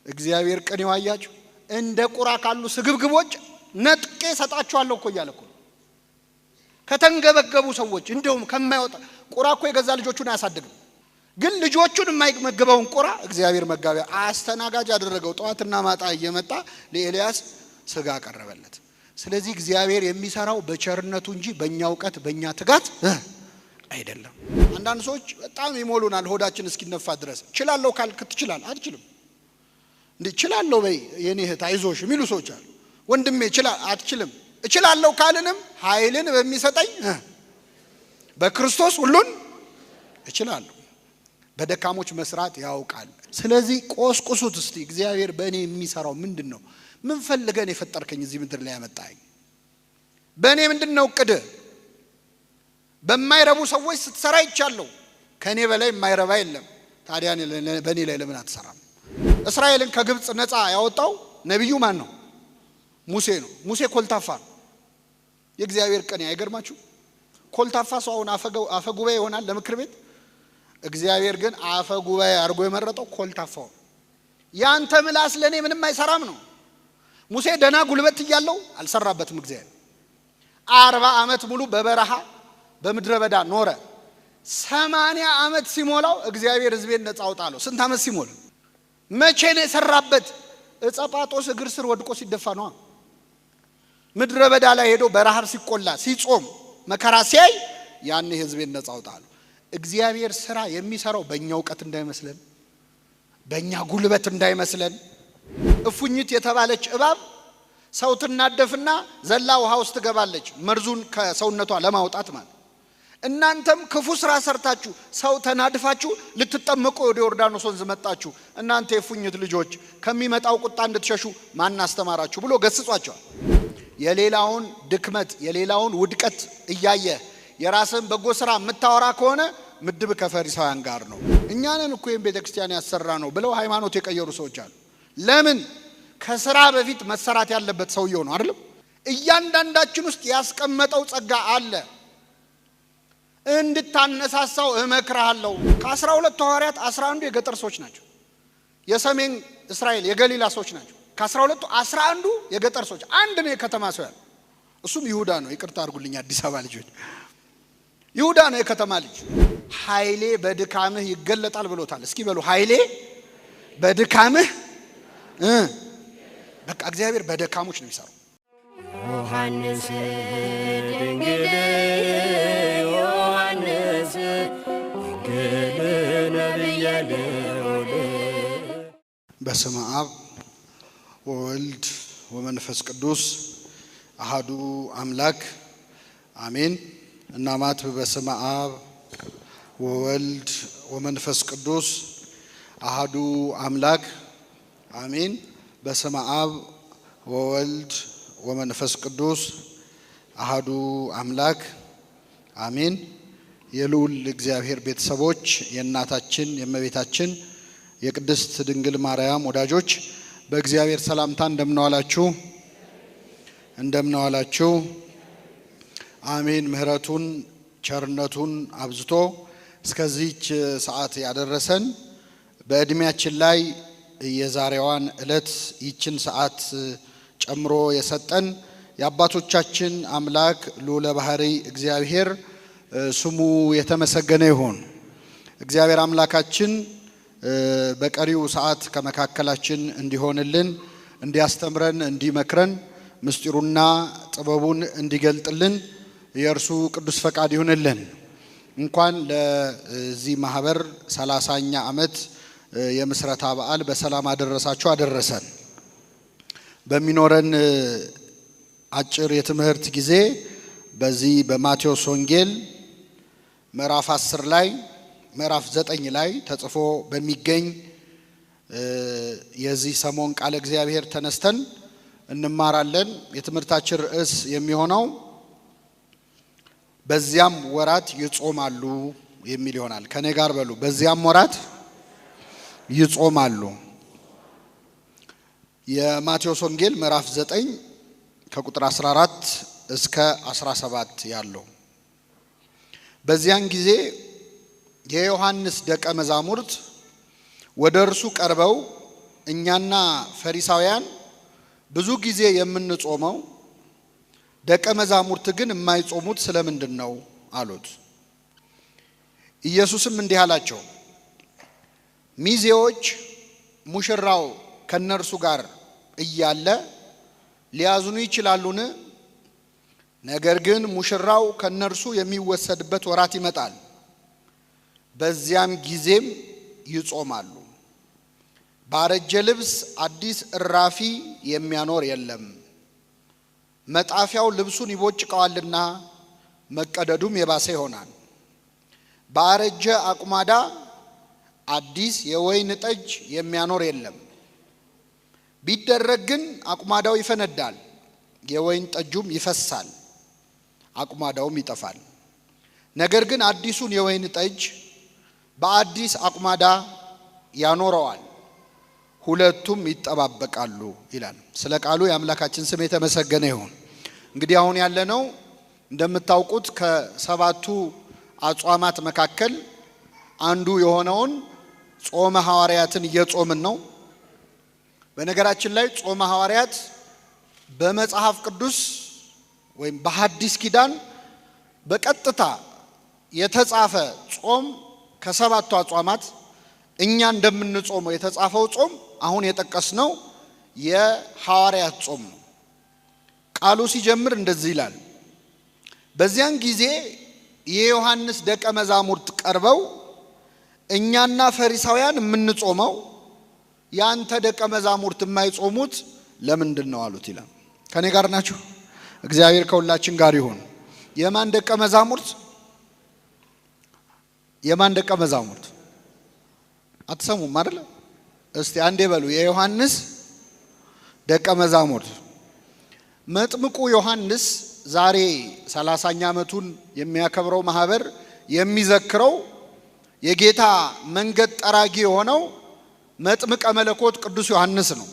እግዚአብሔር ቅኔው አያችሁ እንደ ቁራ ካሉ ስግብግቦች ነጥቄ ሰጣቸዋለሁ እኮ እያለ እኮ ከተንገበገቡ ሰዎች እንደውም ከማይወጣ ቁራ እኮ የገዛ ልጆቹን አያሳድግም ግን ልጆቹን የማይመገበውን ቁራ እግዚአብሔር መጋቢያ አስተናጋጅ አደረገው ጧትና ማታ እየመጣ ለኤልያስ ስጋ አቀረበለት ስለዚህ እግዚአብሔር የሚሰራው በቸርነቱ እንጂ በእኛ ዕውቀት በእኛ ትጋት አይደለም አንዳንድ ሰዎች በጣም ይሞሉናል ሆዳችን እስኪነፋ ድረስ እችላለሁ ካልክ ትችላለህ አትችልም እንዴ እችላለሁ በይ የኔ እህት አይዞሽ የሚሉ ሰዎች አሉ ወንድሜ አትችልም እችላለሁ ካልንም ኃይልን በሚሰጠኝ በክርስቶስ ሁሉን እችላለሁ በደካሞች መስራት ያውቃል ስለዚህ ቆስቁሱት እስቲ እግዚአብሔር በእኔ የሚሰራው ምንድነው ምን ፈልገን የፈጠርከኝ እዚህ ምድር ላይ ያመጣኝ በእኔ ምንድነው እቅድ በማይረቡ ሰዎች ስትሰራ ይቻለው ከኔ በላይ የማይረባ የለም ታዲያ በእኔ ላይ ለምን አትሰራም እስራኤልን ከግብጽ ነፃ ያወጣው ነብዩ ማን ነው ሙሴ ነው ሙሴ ኮልታፋ የእግዚአብሔር ቀን አይገርማችሁ ኮልታፋ ሰውን አፈጉባኤ ይሆናል ለምክር ቤት እግዚአብሔር ግን አፈጉባኤ አርጎ የመረጠው ኮልታፋው ያንተ ምላስ ለኔ ምንም አይሰራም ነው ሙሴ ደና ጉልበት ይያለው አልሰራበትም እግዚአብሔር 40 አመት ሙሉ በበረሃ በምድረ በዳ ኖረ 80 አመት ሲሞላው እግዚአብሔር ሕዝቤን ነፃ አውጣለው ስንት አመት ሲሞላ መቼ ነው የሰራበት እጸጳጦስ እግር ስር ወድቆ ሲደፋ ነው ምድረ በዳ ላይ ሄዶ በረሃብ ሲቆላ ሲጾም መከራ ሲያይ ያኔ ሕዝቤን ነፃ አውጣለው እግዚአብሔር ስራ የሚሰራው በእኛ ዕውቀት እንዳይመስለን በእኛ ጉልበት እንዳይመስለን እፉኝት የተባለች እባብ ሰው ትናደፍና ዘላ ውሃ ውስጥ ትገባለች መርዙን ከሰውነቷ ለማውጣት ማለት እናንተም ክፉ ስራ ሰርታችሁ ሰው ተናድፋችሁ ልትጠመቁ ወደ ዮርዳኖስ ወንዝ መጣችሁ እናንተ የፉኝት ልጆች ከሚመጣው ቁጣ እንድትሸሹ ማን አስተማራችሁ ብሎ ገስጿቸዋል የሌላውን ድክመት የሌላውን ውድቀት እያየ የራስን በጎ ስራ የምታወራ ከሆነ ምድብ ከፈሪሳውያን ጋር ነው እኛንን እኮ ቤተክርስቲያን ያሰራ ነው ብለው ሃይማኖት የቀየሩ ሰዎች አሉ ለምን ከስራ በፊት መሰራት ያለበት ሰውየው ነው አይደል እያንዳንዳችን ውስጥ ያስቀመጠው ጸጋ አለ እንድታነሳሳው እመክራለሁ ከ12 ሐዋርያት 11 የገጠር ሰዎች ናቸው የሰሜን እስራኤል የገሊላ ሰዎች ናቸው ከ12 11 የገጠር ሰዎች አንድ ነው የከተማ ሰው ያለው እሱም ይሁዳ ነው ይቅርታ አድርጉልኝ አዲስ አበባ ልጆች ይሁዳ ነው የከተማ ልጅ ኃይሌ በድካምህ ይገለጣል ብሎታል እስኪ በሉ ኃይሌ በድካምህ በቃ እግዚአብሔር በደካሞች ነው የሚሰራው ዮሐንስ ድንግል ዮሐንስ ድንግል ነብየ ልዑል በስመ አብ ወወልድ ወመንፈስ ቅዱስ አሐዱ አምላክ አሜን እናማት በስመ አብ ወወልድ ወመንፈስ ቅዱስ አሐዱ አምላክ አሜን በስመ አብ ወወልድ ወመንፈስ ቅዱስ አሐዱ አምላክ አሜን የልዑል እግዚአብሔር ቤተሰቦች የእናታችን የእመቤታችን የቅድስት ድንግል ማርያም ወዳጆች በእግዚአብሔር ሰላምታ እንደምናዋላችሁ አሜን ምህረቱን ቸርነቱን አብዝቶ እስከዚህች ሰዓት ያደረሰን በእድሜያችን ላይ የዛሬዋን ዕለት ይችን ሰዓት ጨምሮ የሰጠን የአባቶቻችን አምላክ ልዑለ ባህሪ እግዚአብሔር ስሙ የተመሰገነ ይሁን እግዚአብሔር አምላካችን በቀሪው ሰዓት ከመካከላችን እንዲሆንልን እንዲያስተምረን እንዲመክረን ምስጢሩና ጥበቡን እንዲገልጥልን የእርሱ ቅዱስ ፈቃድ ይሁንልን እንኳን ለዚህ ማህበር 30ኛ ዓመት የምስረታ በዓል በሰላም አደረሳችሁ አደረሰን በሚኖረን አጭር የትምህርት ጊዜ በዚህ በማቴዎስ ወንጌል ምዕራፍ 10 ላይ ምዕራፍ 9 ላይ ተጽፎ በሚገኝ የዚህ ሰሞን ቃል እግዚአብሔር ተነስተን እንማራለን የትምህርታችን ርዕስ የሚሆነው በዚያም ወራት ይጾማሉ የሚል ይሆናል ከኔ ጋር በሉ በዚያም ወራት ይጾማሉ የማቴዎስ ወንጌል ምዕራፍ 9 ከቁጥር 14 እስከ 17 ያለው በዚያን ጊዜ የዮሐንስ ደቀ መዛሙርት ወደ እርሱ ቀርበው እኛና ፈሪሳውያን ብዙ ጊዜ የምንጾመው ደቀ መዛሙርት ግን የማይጾሙት ስለምንድን ነው አሉት። ኢየሱስም እንዲህ አላቸው፣ ሚዜዎች ሙሽራው ከነርሱ ጋር እያለ ሊያዝኑ ይችላሉን? ነገር ግን ሙሽራው ከነርሱ የሚወሰድበት ወራት ይመጣል፣ በዚያም ጊዜም ይጾማሉ። ባረጀ ልብስ አዲስ እራፊ የሚያኖር የለም፣ መጣፊያው ልብሱን ይቦጭቀዋልና መቀደዱም የባሰ ይሆናል። ባረጀ አቁማዳ አዲስ የወይን ጠጅ የሚያኖር የለም፣ ቢደረግ ግን አቁማዳው ይፈነዳል፣ የወይን ጠጁም ይፈሳል፣ አቁማዳውም ይጠፋል። ነገር ግን አዲሱን የወይን ጠጅ በአዲስ አቁማዳ ያኖረዋል፣ ሁለቱም ይጠባበቃሉ ይላል። ስለ ቃሉ የአምላካችን ስም የተመሰገነ ይሁን። እንግዲህ አሁን ያለነው እንደምታውቁት ከሰባቱ አጽዋማት መካከል አንዱ የሆነውን ጾመ ሐዋርያትን እየጾምን ነው። በነገራችን ላይ ጾመ ሐዋርያት በመጽሐፍ ቅዱስ ወይም በሐዲስ ኪዳን በቀጥታ የተጻፈ ጾም ከሰባቱ አጽዋማት እኛ እንደምንጾመው የተጻፈው ጾም አሁን የጠቀስነው የሐዋርያት ጾም ነው። ቃሉ ሲጀምር እንደዚህ ይላል፣ በዚያን ጊዜ የዮሐንስ ደቀ መዛሙርት ቀርበው እኛና ፈሪሳውያን የምንጾመው ያንተ ደቀ መዛሙርት የማይጾሙት ለምንድን ነው አሉት ይላል። ከኔ ጋር ናችሁ? እግዚአብሔር ከሁላችን ጋር ይሁን። የማን ደቀ መዛሙርት? የማን ደቀ መዛሙርት? አትሰሙም አይደል? እስቲ አንዴ በሉ፣ የዮሐንስ ደቀ መዛሙርት። መጥምቁ ዮሐንስ ዛሬ 30ኛ ዓመቱን የሚያከብረው ማህበር የሚዘክረው የጌታ መንገድ ጠራጊ የሆነው መጥምቀ መለኮት ቅዱስ ዮሐንስ ነው።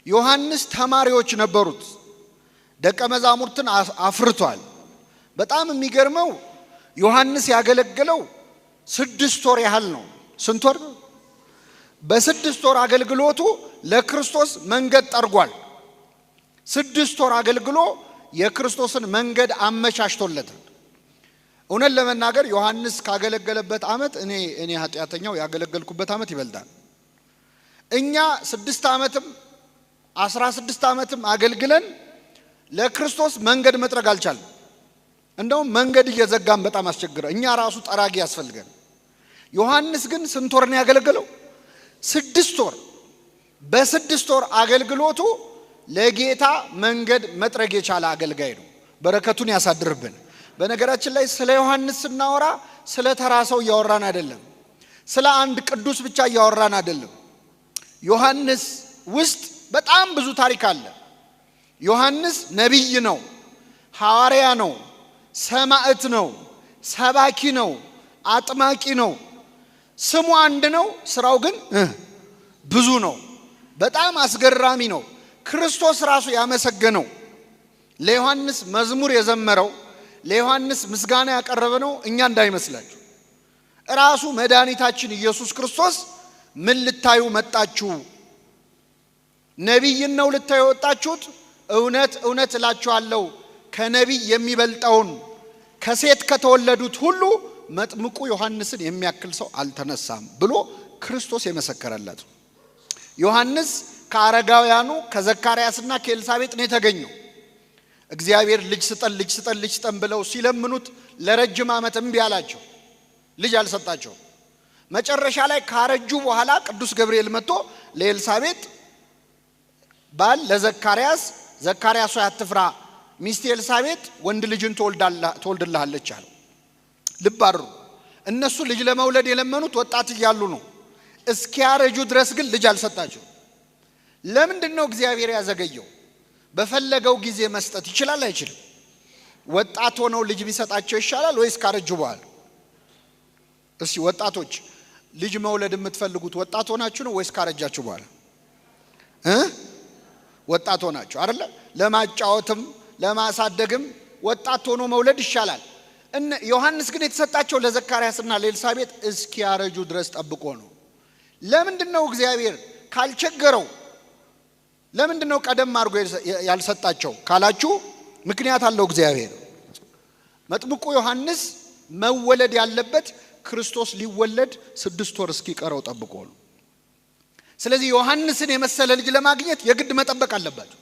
ዮሐንስ ተማሪዎች ነበሩት፣ ደቀ መዛሙርትን አፍርቷል። በጣም የሚገርመው ዮሐንስ ያገለገለው 6 ወር ያህል ነው። ስንት ወር? በ6 ወር አገልግሎቱ ለክርስቶስ መንገድ ጠርጓል። 6 ወር አገልግሎ የክርስቶስን መንገድ አመቻችቶለታል። እውነት ለመናገር ዮሐንስ ካገለገለበት ዓመት እኔ ኃጢአተኛው ያገለገልኩበት ዓመት ይበልጣል። እኛ 6 ዓመትም 16 ዓመትም አገልግለን ለክርስቶስ መንገድ መጥረግ አልቻለም። እንደውም መንገድ እየዘጋን በጣም አስቸግረ። እኛ ራሱ ጠራጊ ያስፈልገን። ዮሐንስ ግን ስንት ወር ነው ያገለገለው? 6 ወር። በ6 ወር አገልግሎቱ ለጌታ መንገድ መጥረግ የቻለ አገልጋይ ነው። በረከቱን ያሳድርብን። በነገራችን ላይ ስለ ዮሐንስ ስናወራ ስለ ተራ ሰው እያወራን አይደለም። ስለ አንድ ቅዱስ ብቻ እያወራን አይደለም። ዮሐንስ ውስጥ በጣም ብዙ ታሪክ አለ። ዮሐንስ ነቢይ ነው፣ ሐዋርያ ነው፣ ሰማዕት ነው፣ ሰባኪ ነው፣ አጥማቂ ነው። ስሙ አንድ ነው፣ ስራው ግን ብዙ ነው። በጣም አስገራሚ ነው። ክርስቶስ ራሱ ያመሰገነው፣ ለዮሐንስ መዝሙር የዘመረው፣ ለዮሐንስ ምስጋና ያቀረበ ነው እኛ እንዳይመስላችሁ። ራሱ መድኃኒታችን ኢየሱስ ክርስቶስ ምን ልታዩ መጣችሁ? ነቢይን ነው ልታዩ ወጣችሁት? እውነት እውነት እላችኋለሁ ከነቢይ የሚበልጠውን ከሴት ከተወለዱት ሁሉ መጥምቁ ዮሐንስን የሚያክል ሰው አልተነሳም ብሎ ክርስቶስ የመሰከረለት። ዮሐንስ ከአረጋውያኑ ከዘካርያስና ከኤልሳቤጥ ነው የተገኘው። እግዚአብሔር ልጅ ስጠን ልጅ ስጠን ልጅ ስጠን ብለው ሲለምኑት ለረጅም ዓመት እምቢ አላቸው። ልጅ አልሰጣቸው። መጨረሻ ላይ ካረጁ በኋላ ቅዱስ ገብርኤል መጥቶ ለኤልሳቤጥ ባል ለዘካርያስ ዘካርያስ ሆይ አትፍራ፣ ሚስት ኤልሳቤጥ ወንድ ልጅን ትወልድልሃለች አለው። ልብ አድርጉ። እነሱ ልጅ ለመውለድ የለመኑት ወጣት እያሉ ነው። እስኪያረጁ ድረስ ግን ልጅ አልሰጣቸው። ለምንድን ነው እግዚአብሔር ያዘገየው? በፈለገው ጊዜ መስጠት ይችላል አይችልም? ወጣት ሆነው ልጅ ቢሰጣቸው ይሻላል ወይስ ካረጁ በኋላ? እስኪ ወጣቶች ልጅ መውለድ የምትፈልጉት ወጣት ሆናችሁ ነው ወይስ ካረጃችሁ በኋላ? ወጣት ሆናችሁ አይደለ? ለማጫወትም ለማሳደግም ወጣት ሆኖ መውለድ ይሻላል። ዮሐንስ ግን የተሰጣቸው ለዘካርያስና ለኤልሳቤጥ እስኪያረጁ ድረስ ጠብቆ ነው። ለምንድን ነው እግዚአብሔር ካልቸገረው ለምንድነው ቀደም አድርጎ ያልሰጣቸው ካላችሁ ምክንያት አለው እግዚአብሔር። መጥምቁ ዮሐንስ መወለድ ያለበት ክርስቶስ ሊወለድ 6 ወር እስኪቀረው ጠብቆ ነው። ስለዚህ ዮሐንስን የመሰለ ልጅ ለማግኘት የግድ መጠበቅ አለባቸው።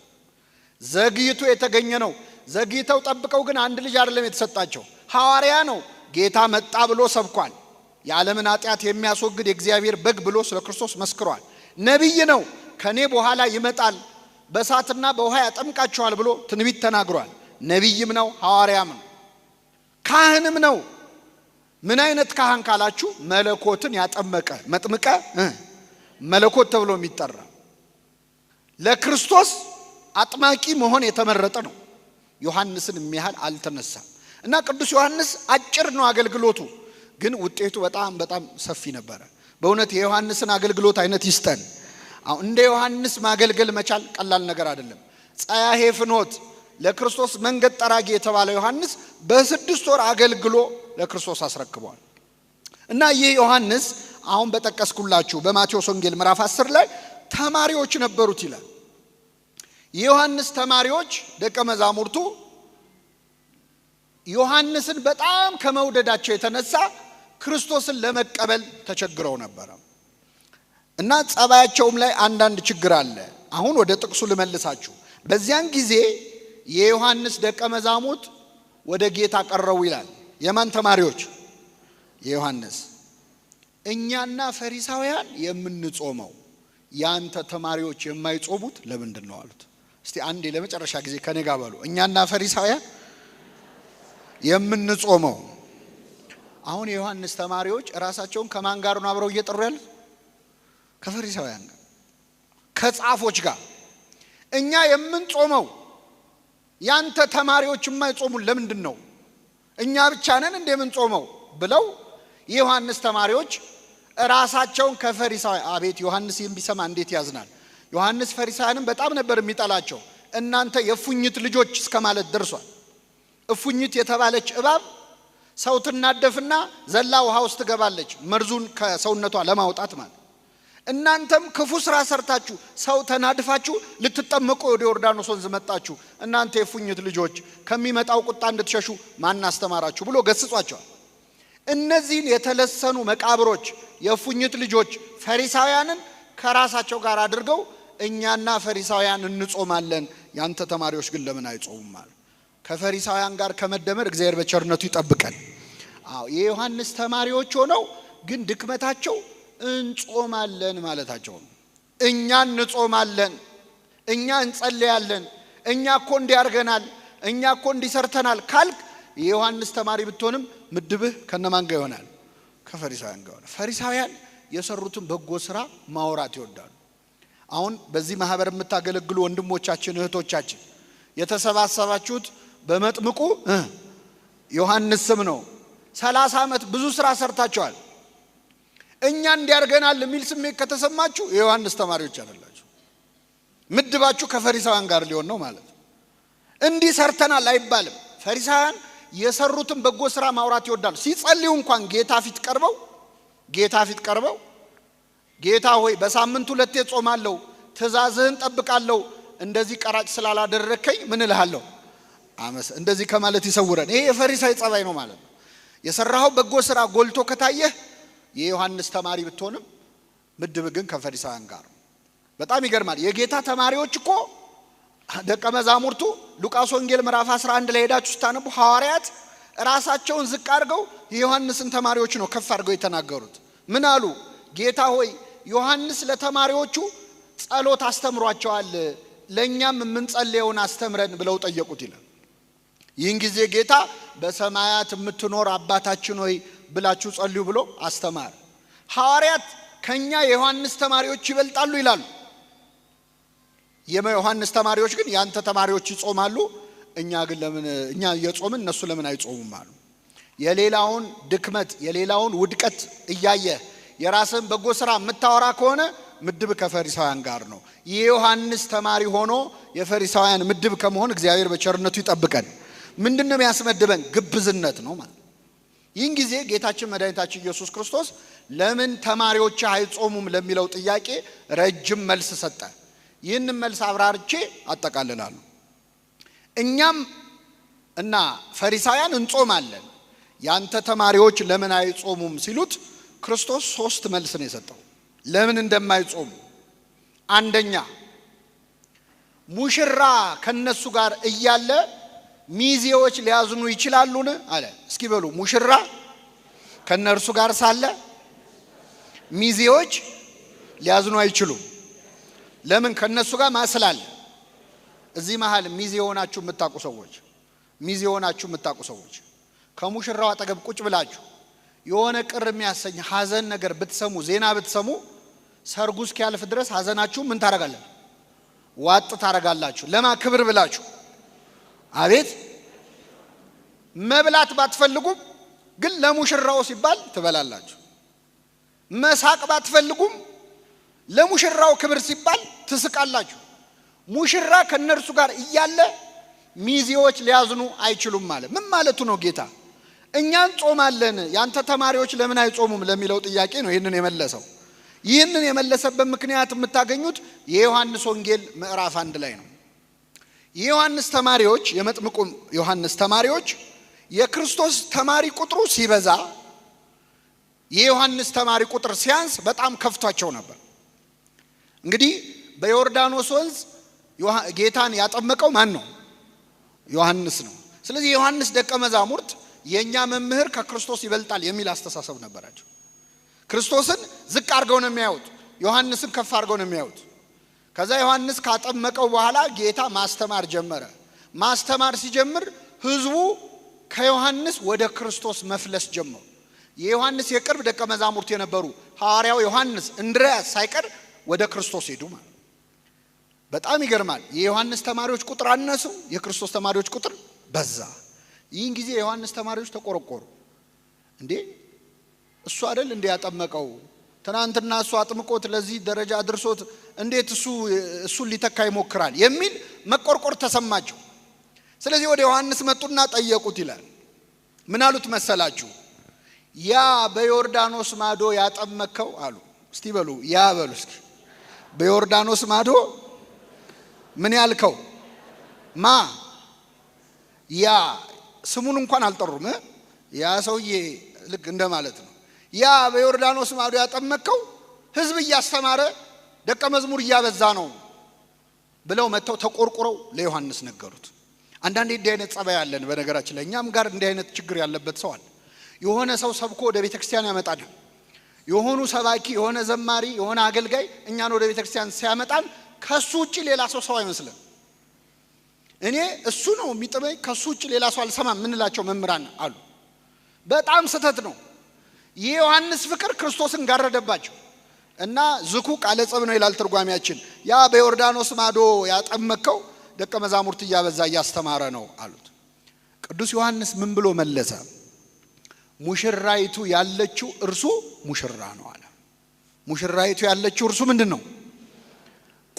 ዘግይቶ የተገኘ ነው። ዘግይተው ጠብቀው ግን አንድ ልጅ አይደለም የተሰጣቸው፣ ሐዋርያ ነው። ጌታ መጣ ብሎ ሰብኳል። የዓለምን ኃጢአት የሚያስወግድ የእግዚአብሔር በግ ብሎ ስለ ክርስቶስ መስክሯል። ነቢይ ነው። ከኔ በኋላ ይመጣል በእሳትና በውሃ ያጠምቃቸዋል ብሎ ትንቢት ተናግሯል። ነቢይም ነው፣ ሐዋርያም ነው፣ ካህንም ነው። ምን አይነት ካህን ካላችሁ መለኮትን ያጠመቀ መጥምቀ መለኮት ተብሎ የሚጠራ ለክርስቶስ አጥማቂ መሆን የተመረጠ ነው። ዮሐንስን የሚያህል አልተነሳም። እና ቅዱስ ዮሐንስ አጭር ነው አገልግሎቱ፣ ግን ውጤቱ በጣም በጣም ሰፊ ነበረ። በእውነት የዮሐንስን አገልግሎት አይነት ይስጠን። አሁን እንደ ዮሐንስ ማገልገል መቻል ቀላል ነገር አይደለም። ጸያሄ ፍኖት ለክርስቶስ መንገድ ጠራጊ የተባለው ዮሐንስ በ6 ወር አገልግሎ ለክርስቶስ አስረክቧል። እና ይህ ዮሐንስ አሁን በጠቀስኩላችሁ በማቴዎስ ወንጌል ምዕራፍ 10 ላይ ተማሪዎች ነበሩት ይላል። የዮሐንስ ተማሪዎች ደቀ መዛሙርቱ ዮሐንስን በጣም ከመውደዳቸው የተነሳ ክርስቶስን ለመቀበል ተቸግረው ነበር። እና ጸባያቸውም ላይ አንዳንድ ችግር አለ። አሁን ወደ ጥቅሱ ልመልሳችሁ። በዚያን ጊዜ የዮሐንስ ደቀ መዛሙርት ወደ ጌታ ቀረቡ ይላል። የማን ተማሪዎች? የዮሐንስ። እኛና ፈሪሳውያን የምንጾመው ያንተ ተማሪዎች የማይጾሙት ለምንድን ነው አሉት። እስቲ አንዴ ለመጨረሻ ጊዜ ከኔ ጋር በሉ። እኛና ፈሪሳውያን የምንጾመው። አሁን የዮሐንስ ተማሪዎች ራሳቸውን ከማን ጋር ነው አብረው እየጠሩ ያሉት? ከፈሪሳውያን ጋር፣ ከጻፎች ጋር። እኛ የምንጾመው ያንተ ተማሪዎች የማይጾሙ ለምንድን ነው? እኛ ብቻ ነን እንደ የምንጾመው ብለው የዮሐንስ ተማሪዎች ራሳቸውን ከፈሪሳውያን። አቤት ዮሐንስ ቢሰማ እንዴት ያዝናል። ዮሐንስ ፈሪሳውያንን በጣም ነበር የሚጠላቸው። እናንተ የፉኝት ልጆች እስከማለት ደርሷል። እፉኝት የተባለች እባብ ሰው ትናደፍና ዘላ ውሃ ውስጥ ትገባለች፣ መርዙን ከሰውነቷ ለማውጣት ማለት። እናንተም ክፉ ስራ ሰርታችሁ ሰው ተናድፋችሁ ልትጠመቁ ወደ ዮርዳኖስ ወንዝ መጣችሁ። እናንተ የፉኝት ልጆች ከሚመጣው ቁጣ እንድትሸሹ ማን አስተማራችሁ ብሎ ገስጿቸዋል። እነዚህን የተለሰኑ መቃብሮች የፉኝት ልጆች ፈሪሳውያንን ከራሳቸው ጋር አድርገው እኛና ፈሪሳውያን እንጾማለን፣ ያንተ ተማሪዎች ግን ለምን አይጾሙም ማለት። ከፈሪሳውያን ጋር ከመደመር እግዚአብሔር በቸርነቱ ይጠብቀን። አዎ የዮሐንስ ተማሪዎች ሆነው ግን ድክመታቸው እንጾማለን ማለታቸው ነው። እኛ እንጾማለን፣ እኛ እንጸልያለን፣ እኛ እኮ እንዲያርገናል፣ እኛ እኮ እንዲሰርተናል ካልክ የዮሐንስ ተማሪ ብትሆንም ምድብህ ከነማን ጋር ይሆናል? ከፈሪሳውያን ጋር። ፈሪሳውያን የሰሩትን በጎ ስራ ማውራት ይወዳሉ። አሁን በዚህ ማህበር የምታገለግሉ ወንድሞቻችን እህቶቻችን የተሰባሰባችሁት በመጥምቁ ዮሐንስ ስም ነው። 30 ዓመት ብዙ ስራ ሰርታችኋል። እኛ እንዲያርገናል የሚል ስሜት ከተሰማችሁ የዮሐንስ ተማሪዎች አይደላችሁ። ምድባችሁ ከፈሪሳውያን ጋር ሊሆን ነው ማለት ነው። እንዲህ ሰርተናል አይባልም። ፈሪሳውያን የሰሩትን በጎ ስራ ማውራት ይወዳሉ። ሲጸልዩ እንኳን ጌታ ፊት ቀርበው ጌታ ሆይ በሳምንት 2 ጾማለሁ፣ ትእዛዝህን ጠብቃለሁ፣ እንደዚህ ቀራጭ ስላላደረከኝ ምን እልሃለሁ እንደዚህ ከማለት ይሰውረን። ይሄ የፈሪሳይ ጸባይ ነው ማለት ነው። የሰራው በጎ ስራ ጎልቶ ከታየህ የዮሐንስ ተማሪ ብትሆንም ምድብ ግን ከፈሪሳውያን ጋር። በጣም ይገርማል። የጌታ ተማሪዎች እኮ ደቀ መዛሙርቱ ሉቃስ ወንጌል ምዕራፍ 11 ላይ ሄዳችሁ ስታነቡ ሐዋርያት ራሳቸውን ዝቅ አድርገው የዮሐንስን ተማሪዎች ነው ከፍ አድርገው የተናገሩት። ምን አሉ? ጌታ ሆይ ዮሐንስ ለተማሪዎቹ ጸሎት አስተምሯቸዋል፣ ለኛም የምንጸልየውን አስተምረን ብለው ጠየቁት ይላል። ይህን ጊዜ ጌታ በሰማያት የምትኖር አባታችን ሆይ ብላችሁ ጸልዩ ብሎ አስተማረ። ሐዋርያት ከኛ የዮሐንስ ተማሪዎች ይበልጣሉ ይላሉ። የዮሐንስ ተማሪዎች ግን ያንተ ተማሪዎች ይጾማሉ፣ እኛ ግን ለምን እኛ እየጾምን እነሱ ለምን አይጾሙም አሉ። የሌላውን ድክመት የሌላውን ውድቀት እያየ የራስን በጎ ስራ የምታወራ ከሆነ ምድብ ከፈሪሳውያን ጋር ነው። የዮሐንስ ተማሪ ሆኖ የፈሪሳውያን ምድብ ከመሆን እግዚአብሔር በቸርነቱ ይጠብቀን። ምንድነው የሚያስመድበን? ግብዝነት ነው ማለት። ይህን ጊዜ ጌታችን መድኃኒታችን ኢየሱስ ክርስቶስ ለምን ተማሪዎች አይጾሙም ለሚለው ጥያቄ ረጅም መልስ ሰጠ። ይህንን መልስ አብራርቼ አጠቃልላለሁ። እኛም እና ፈሪሳውያን እንጾማለን፣ ያንተ ተማሪዎች ለምን አይጾሙም ሲሉት ክርስቶስ 3 መልስ ነው የሰጠው ለምን እንደማይጾሙ። አንደኛ ሙሽራ ከነሱ ጋር እያለ ሚዜዎች ሊያዝኑ ይችላሉን አለ። እስኪ በሉ ሙሽራ ከነርሱ ጋር ሳለ ሚዜዎች ሊያዝኑ አይችሉም። ለምን? ከነሱ ጋር ማስላል። እዚህ መሃል ሚዜ ሆናችሁ የምታውቁ ሰዎች ከሙሽራው አጠገብ ቁጭ ብላችሁ የሆነ ቅር የሚያሰኝ ሐዘን ነገር ብትሰሙ፣ ዜና ብትሰሙ ሰርጉ እስኪያልፍ ድረስ ሐዘናችሁ ምን ታረጋላችሁ? ዋጥ ታረጋላችሁ። ለማ ክብር ብላችሁ። አቤት መብላት ባትፈልጉም ግን ለሙሽራው ሲባል ትበላላችሁ። መሳቅ ባትፈልጉም ለሙሽራው ክብር ሲባል ትስቃላችሁ። ሙሽራ ከነርሱ ጋር እያለ ሚዜዎች ሊያዝኑ አይችሉም ማለት ምን ማለቱ ነው? ጌታ እኛን ጾማለን ያንተ ተማሪዎች ለምን አይጾሙም ለሚለው ጥያቄ ነው ይህንን የመለሰው። ይህንን የመለሰበት ምክንያት የምታገኙት የዮሐንስ ወንጌል ምዕራፍ 1 ላይ ነው። የዮሐንስ ተማሪዎች የመጥምቁ ዮሐንስ ተማሪዎች የክርስቶስ ተማሪ ቁጥሩ ሲበዛ የዮሐንስ ተማሪ ቁጥር ሲያንስ በጣም ከፍቷቸው ነበር። እንግዲህ በዮርዳኖስ ወንዝ ጌታን ያጠመቀው ማን ነው? ዮሐንስ ነው። ስለዚህ የዮሐንስ ደቀ መዛሙርት የኛ መምህር ከክርስቶስ ይበልጣል የሚል አስተሳሰብ ነበራቸው። ክርስቶስን ዝቅ አድርገው ነው የሚያዩት፣ ዮሐንስን ከፍ አድርገው ነው የሚያዩት። ከዛ ዮሐንስ ካጠመቀው በኋላ ጌታ ማስተማር ጀመረ። ማስተማር ሲጀምር ህዝቡ ከዮሐንስ ወደ ክርስቶስ መፍለስ ጀመሩ። የዮሐንስ የቅርብ ደቀ መዛሙርት የነበሩ ሐዋርያው ዮሐንስ፣ እንድርያስ ሳይቀር ወደ ክርስቶስ ሄዱ ማለት። በጣም ይገርማል። የዮሐንስ ተማሪዎች ቁጥር አነሱ፣ የክርስቶስ ተማሪዎች ቁጥር በዛ። ይህን ጊዜ የዮሐንስ ተማሪዎች ተቆረቆሩ። እንዴ እሱ አይደል እንዴ ያጠመቀው? ትናንትና እሱ አጥምቆት ለዚህ ደረጃ አድርሶት እንዴት እሱን ሊተካ ይሞክራል የሚል መቆርቆር ተሰማቸው። ስለዚህ ወደ ዮሐንስ መጡና ጠየቁት ይላል። ምን አሉት መሰላችሁ? ያ በዮርዳኖስ ማዶ ያጠመቀው አሉ። እስቲ በሉ ያ በሉ እስኪ። በዮርዳኖስ ማዶ ምን ያልከው? ማ ያ ስሙን እንኳን አልጠሩም። ያ ሰውዬ ልክ እንደማለት ነው። ያ በዮርዳኖስ ማዶ ያጠመቀው ህዝብ እያስተማረ ደቀ መዝሙር እያበዛ ነው ብለው መተው ተቆርቁረው ለዮሐንስ ነገሩት። አንዳንዴ እንዲህ አይነት ጸባይ ያለን በነገራችን ላይ እኛም ጋር እንዲህ አይነት ችግር ያለበት ሰው አለ። የሆነ ሰው ሰብኮ ወደ ቤተክርስቲያን ያመጣል። የሆኑ ሰባኪ፣ የሆነ ዘማሪ፣ የሆነ አገልጋይ እኛን ወደ ቤተክርስቲያን ሲያመጣን ከሱ ውጪ ሌላ ሰው አይመስልም። እኔ እሱ ነው የሚጥመኝ ከሱ ውጪ ሌላ ሰው አልሰማም ምንላቸው መምህራን አሉ። በጣም ስህተት ነው። የዮሐንስ ፍቅር ክርስቶስን ጋረደባቸው እና ዝኩ ቃለ ጸብ ነው ይላል ትርጓሜያችን። ያ በዮርዳኖስ ማዶ ያጠመቀው ደቀ መዛሙርት እያበዛ እያስተማረ ነው አሉት። ቅዱስ ዮሐንስ ምን ብሎ መለሰ? ሙሽራይቱ ያለችው እርሱ ሙሽራ ነው አለ። ሙሽራይቱ ያለችው እርሱ ምንድነው?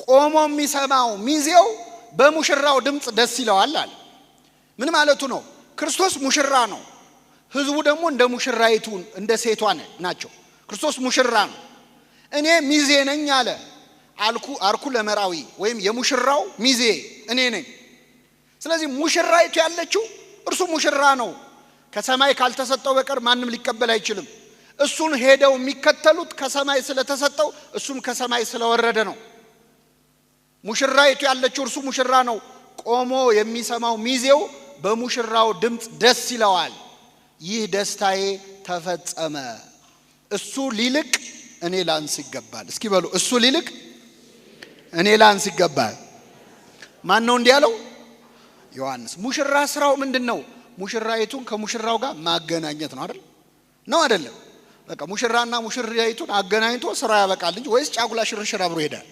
ቆሞ የሚሰማው ሚዜው በሙሽራው ድምጽ ደስ ይለዋል አለ። ምን ማለቱ ነው? ክርስቶስ ሙሽራ ነው፣ ህዝቡ ደግሞ እንደ ሙሽራይቱ እንደ ሴቷ ናቸው። ክርስቶስ ሙሽራ ነው። እኔ ሚዜ ነኝ አለ። አርኩ ለመራዊ ወይም የሙሽራው ሚዜ እኔ ነኝ። ስለዚህ ሙሽራይቱ ያለችው እርሱ ሙሽራ ነው። ከሰማይ ካልተሰጠው በቀር ማንም ሊቀበል አይችልም። እሱን ሄደው የሚከተሉት ከሰማይ ስለተሰጠው እሱም ከሰማይ ስለወረደ ነው። ሙሽራይቱ ያለችው እርሱ ሙሽራ ነው። ቆሞ የሚሰማው ሚዜው በሙሽራው ድምጽ ደስ ይለዋል። ይህ ደስታዬ ተፈጸመ። እሱ ሊልቅ እኔ ላንስ ይገባል። እስኪ በሉ እሱ ሊልቅ እኔ ላንስ ይገባል። ማን ነው እንዲህ ያለው? ዮሐንስ። ሙሽራ ስራው ምንድነው? ሙሽራይቱን ከሙሽራው ጋር ማገናኘት ነው አይደል? ነው አይደለም? በቃ ሙሽራና ሙሽራይቱን አገናኝቶ ስራ ያበቃል እንጂ ወይስ ጫጉላ ሽርሽር አብሮ ይሄዳል?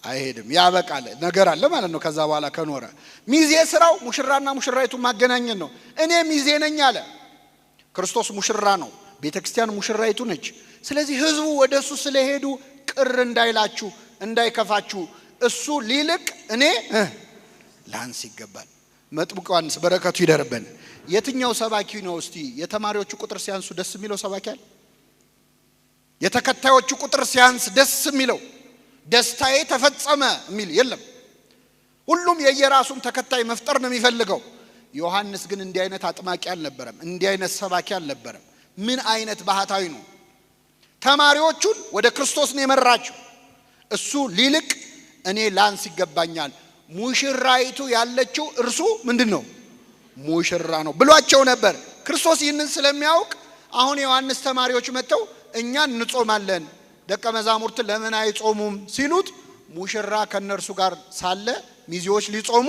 አይሄድም። ያበቃል ነገር አለ ማለት ነው። ከዛ በኋላ ከኖረ ሚዜ ስራው ሙሽራና ሙሽራይቱን ማገናኘት ነው። እኔ ሚዜ ነኝ አለ። ክርስቶስ ሙሽራ ነው። ቤተክርስቲያን ሙሽራይቱ ነች። ስለዚህ ህዝቡ ወደሱ ስለሄዱ ቅር እንዳይላችሁ እንዳይከፋችሁ እሱ ሊልቅ እኔ ላንስ ይገባል። መጥምቁ ዮሐንስ በረከቱ ይደርብን። የትኛው ሰባኪ ነው እስቲ የተማሪዎቹ ቁጥር ሲያንሱ ደስ የሚለው ሰባኪ አለ? የተከታዮቹ ቁጥር ሲያንስ ደስ የሚለው ደስታዬ ተፈጸመ የሚል የለም። ሁሉም የየራሱን ተከታይ መፍጠር ነው የሚፈልገው። ዮሐንስ ግን እንዲህ አይነት አጥማቂ አልነበረም፣ እንዲህ አይነት ሰባኪ አልነበረም። ምን አይነት ባህታዊ ነው! ተማሪዎቹን ወደ ክርስቶስ ነው የመራቸው። እሱ ሊልቅ እኔ ላንስ ይገባኛል፣ ሙሽራይቱ ያለችው እርሱ ምንድነው? ሙሽራ ነው ብሏቸው ነበር። ክርስቶስ ይህንን ስለሚያውቅ አሁን ዮሐንስ ተማሪዎች መጥተው እኛ እንጾማለን ደቀ መዛሙርት ለምን አይጾሙም ሲሉት ሙሽራ ከነርሱ ጋር ሳለ ሚዜዎች ሊጾሙ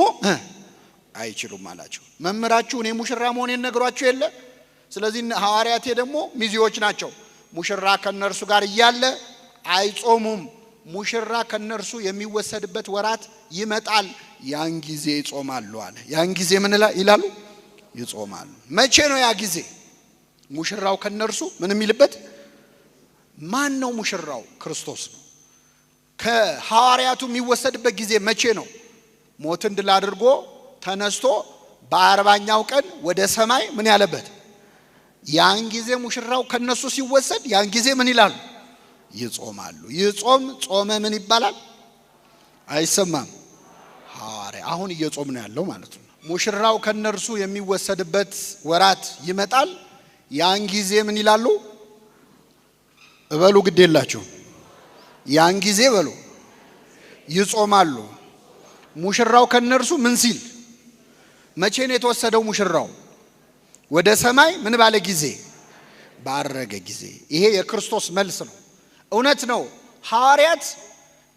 አይችሉም አላቸው። መምህራችሁ እኔ ሙሽራ መሆኔን ነግሯችሁ የለ? ስለዚህ ሐዋርያቴ ደግሞ ሚዜዎች ናቸው። ሙሽራ ከነርሱ ጋር እያለ አይጾሙም። ሙሽራ ከነርሱ የሚወሰድበት ወራት ይመጣል፣ ያን ጊዜ ይጾማሉ አለ። ያን ጊዜ ምን ይላሉ? ይጾማሉ። መቼ ነው ያ ጊዜ? ሙሽራው ከነርሱ ምን የሚልበት? ማን ነው ሙሽራው? ክርስቶስ ነው። ከሐዋርያቱ የሚወሰድበት ጊዜ መቼ ነው? ሞትን ድል አድርጎ ተነስቶ በ40ኛው ቀን ወደ ሰማይ ምን ያለበት? ያን ጊዜ ሙሽራው ከነሱ ሲወሰድ ያን ጊዜ ምን ይላሉ? ይጾማሉ። ይጾም ጾመ ምን ይባላል? አይሰማም? ሐዋርያ አሁን እየጾም ነው ያለው ማለት ነው። ሙሽራው ከነርሱ የሚወሰድበት ወራት ይመጣል፣ ያን ጊዜ ምን ይላሉ? እበሉ ግድ የላችሁ። ያን ጊዜ በሉ ይጾማሉ። ሙሽራው ከነርሱ ምን ሲል? መቼ ነው የተወሰደው ሙሽራው? ወደ ሰማይ ምን ባለ ጊዜ? ባረገ ጊዜ። ይሄ የክርስቶስ መልስ ነው። እውነት ነው። ሐዋርያት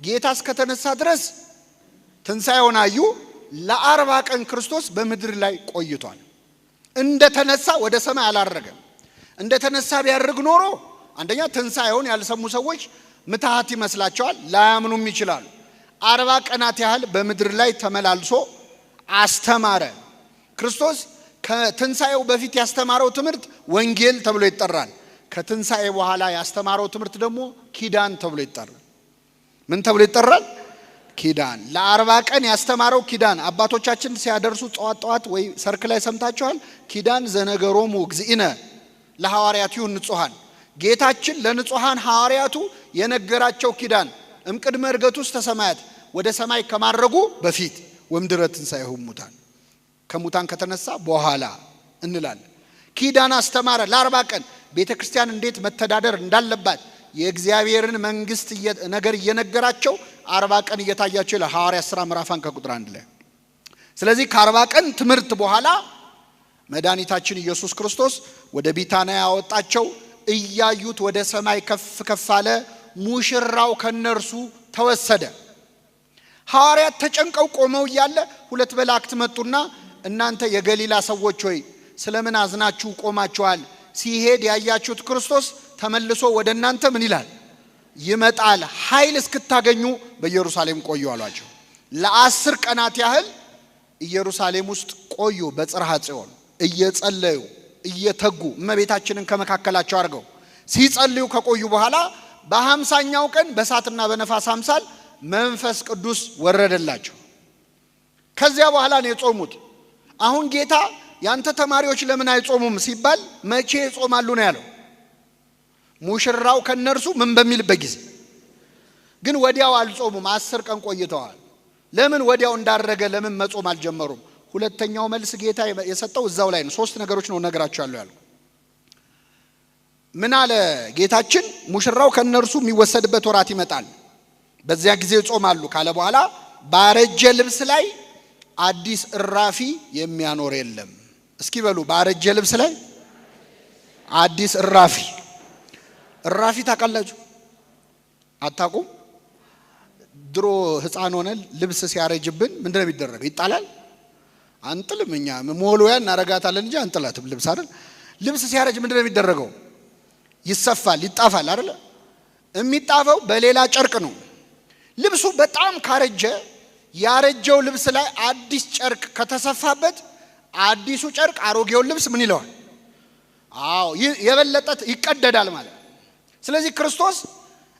ጌታ እስከተነሳ ድረስ ትንሣኤውን አዩ። ለ40 ቀን ክርስቶስ በምድር ላይ ቆይቷል። እንደተነሳ ወደ ሰማይ አላረገም። እንደተነሳ ቢያርግ ኖሮ አንደኛ ትንሣኤውን ያልሰሙ ሰዎች ምትሃት ይመስላቸዋል፣ ላያምኑም ይችላሉ። 40 ቀናት ያህል በምድር ላይ ተመላልሶ አስተማረ። ክርስቶስ ከትንሣኤው በፊት ያስተማረው ትምህርት ወንጌል ተብሎ ይጠራል። ከትንሣኤ በኋላ ያስተማረው ትምህርት ደግሞ ኪዳን ተብሎ ይጠራል። ምን ተብሎ ይጠራል? ኪዳን። ለ40 ቀን ያስተማረው ኪዳን አባቶቻችን ሲያደርሱ ጠዋት ወይ ሰርክ ላይ ሰምታችኋል። ኪዳን ዘነገሮሙ እግዚእነ ለሐዋርያቲሁ ንጹሐን። ጌታችን ለንጹሐን ሐዋርያቱ የነገራቸው ኪዳን እምቅድመ ዕርገቱ ውስጥ ተሰማያት ወደ ሰማይ ከማረጉ በፊት ወምድረ ትንሣኤሁ ሙታን ከሙታን ከተነሳ በኋላ እንላለን። ኪዳን አስተማረ ለ40 ቀን ቤተ ክርስቲያን እንዴት መተዳደር እንዳለባት የእግዚአብሔርን መንግስት ነገር እየነገራቸው 40 ቀን እየታያቸው ይላል ሐዋርያት ሥራ ምዕራፍ 1 ከቁጥር 1 ላይ። ስለዚህ ከ40 ቀን ትምህርት በኋላ መድኃኒታችን ኢየሱስ ክርስቶስ ወደ ቢታንያ ያወጣቸው፣ እያዩት ወደ ሰማይ ከፍ ከፍ አለ። ሙሽራው ከነርሱ ተወሰደ። ሐዋርያት ተጨንቀው ቆመው እያለ 2 መላእክት መጡና እናንተ የገሊላ ሰዎች ሆይ ስለምን አዝናችሁ ቆማችኋል? ሲሄድ ያያችሁት ክርስቶስ ተመልሶ ወደ እናንተ ምን ይላል? ይመጣል። ኃይል እስክታገኙ በኢየሩሳሌም ቆዩ አሏቸው። ለ10 ቀናት ያህል ኢየሩሳሌም ውስጥ ቆዩ። በጽርሐ ጽዮን እየጸለዩ እየተጉ እመቤታችንን ከመካከላቸው አድርገው ሲጸልዩ ከቆዩ በኋላ በ50ኛው ቀን በእሳትና በነፋስ አምሳል መንፈስ ቅዱስ ወረደላቸው። ከዚያ በኋላ ነው የጾሙት። አሁን ጌታ ያንተ ተማሪዎች ለምን አይጾሙም ሲባል መቼ ይጾማሉ ነው ያለው? ሙሽራው ከነርሱ ምን በሚልበት ጊዜ። ግን ወዲያው አልጾሙም። 10 ቀን ቆይተዋል። ለምን ወዲያው እንዳረገ ለምን መጾም አልጀመሩም? ሁለተኛው መልስ ጌታ የሰጠው እዛው ላይ ነው። 3 ነገሮች ነው ነገራቸዋለሁ ያለው። ምን አለ ጌታችን? ሙሽራው ከነርሱ የሚወሰድበት ወራት ይመጣል፣ በዚያ ጊዜ ይጾማሉ ካለ በኋላ ባረጀ ልብስ ላይ አዲስ እራፊ የሚያኖር የለም። እስኪ በሉ ባረጀ ልብስ ላይ አዲስ እራፊ። እራፊ ታውቃላችሁ? አታውቁም? ድሮ ሕፃን ሆነን ልብስ ሲያረጅብን ምንድነው የሚደረገው? ይጣላል? አንጥልም። እኛ ሞሎያ እናረጋታለን እንጂ አንጥላትም ልብስ አይደል? ልብስ ሲያረጅ ምንድነው የሚደረገው? ይሰፋል፣ ይጣፋል አይደል? የሚጣፈው በሌላ ጨርቅ ነው። ልብሱ በጣም ካረጀ ያረጀው ልብስ ላይ አዲስ ጨርቅ ከተሰፋበት አዲሱ ጨርቅ አሮጌውን ልብስ ምን ይለዋል? አዎ የበለጠ ይቀደዳል ማለት። ስለዚህ ክርስቶስ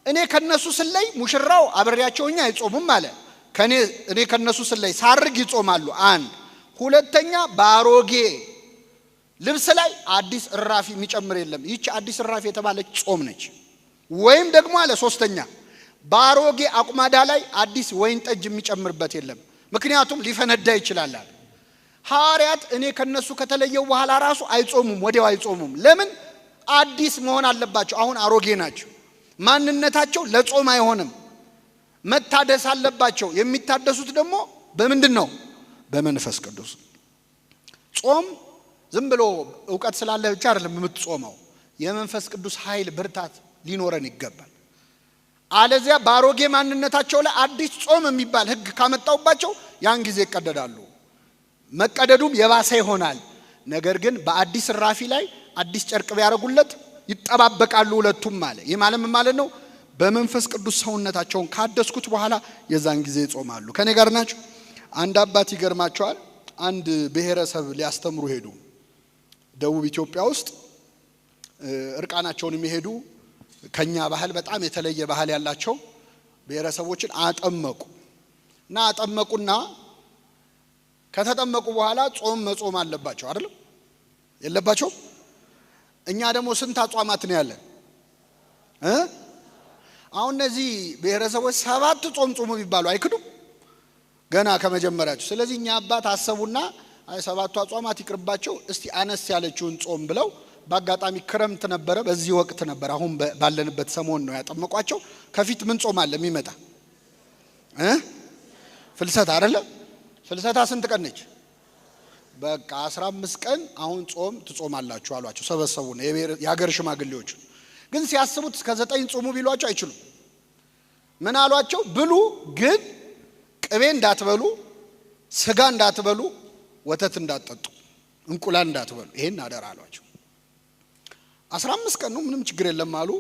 እኔ ከነሱ ስለይ ሙሽራው አብሬያቸውኛ አይጾሙም አለ። እኔ ከነሱ ስለይ ሳርግ ይጾማሉ። አንድ ሁለተኛ ባሮጌ ልብስ ላይ አዲስ እራፊ የሚጨምር የለም። ይህች አዲስ እራፊ የተባለች ጾም ነች። ወይም ደግሞ አለ ሶስተኛ ባሮጌ አቁማዳ ላይ አዲስ ወይን ጠጅ የሚጨምርበት የለም ምክንያቱም ሊፈነዳ ይችላል አለ ሐዋርያት እኔ ከነሱ ከተለየው በኋላ ራሱ አይጾሙም ወዲያው አይጾሙም ለምን አዲስ መሆን አለባቸው አሁን አሮጌ ናቸው ማንነታቸው ለጾም አይሆንም መታደስ አለባቸው የሚታደሱት ደግሞ በምንድነው በመንፈስ ቅዱስ ጾም ዝም ብሎ ዕውቀት ስላለ ብቻ አይደለም የምትጾመው የመንፈስ ቅዱስ ኃይል ብርታት ሊኖረን ይገባል አለዚያ ባሮጌ ማንነታቸው ላይ አዲስ ጾም የሚባል ህግ ካመጣውባቸው ያን ጊዜ ይቀደዳሉ መቀደዱም የባሰ ይሆናል ነገር ግን በአዲስ ራፊ ላይ አዲስ ጨርቅ ቢያረጉለት ይጠባበቃሉ ሁለቱም ማለት ይሄ ማለት ነው በመንፈስ ቅዱስ ሰውነታቸውን ካደስኩት በኋላ የዛን ጊዜ ጾማሉ ከኔ ጋር ናችሁ አንድ አባት ይገርማቸዋል አንድ ብሔረሰብ ሊያስተምሩ ሄዱ ደቡብ ኢትዮጵያ ውስጥ እርቃናቸውን የሚሄዱ ከኛ ባህል በጣም የተለየ ባህል ያላቸው ብሔረሰቦችን አጠመቁና አጠመቁና ከተጠመቁ በኋላ ጾም መጾም አለባቸው አይደል የለባቸው እኛ ደግሞ ስንት አጽዋማት ነው ያለን አሁን እነዚህ ብሔረሰቦች 7 ጾም ቢባሉ አይክዱም ገና ከመጀመሪያቸው ስለዚህ እኛ አባት አሰቡና አይ 7 አጽዋማት ይቅርባቸው እስቲ አነስ ያለችውን ጾም ብለው በአጋጣሚ ክረምት ነበረ በዚህ ወቅት ነበር አሁን ባለንበት ሰሞን ነው ያጠመቋቸው ከፊት ምን ጾም አለ የሚመጣ ፍልሰታ አይደለ ፍልሰታ ስንት ቀን ነች በቃ 15 ቀን አሁን ጾም ትጾማላችሁ አሏቸው ሰበሰቡና የሀገር ሽማግሌዎች ግን ሲያስቡት እስከ 9 ጾሙ ቢሏቸው አይችሉም ምን አሏቸው ብሉ ግን ቅቤ እንዳትበሉ ስጋ እንዳትበሉ ወተት እንዳትጠጡ እንቁላል እንዳትበሉ ይሄን አደራ አሏቸው 15 ቀን ነው ምንም ችግር የለም አሉ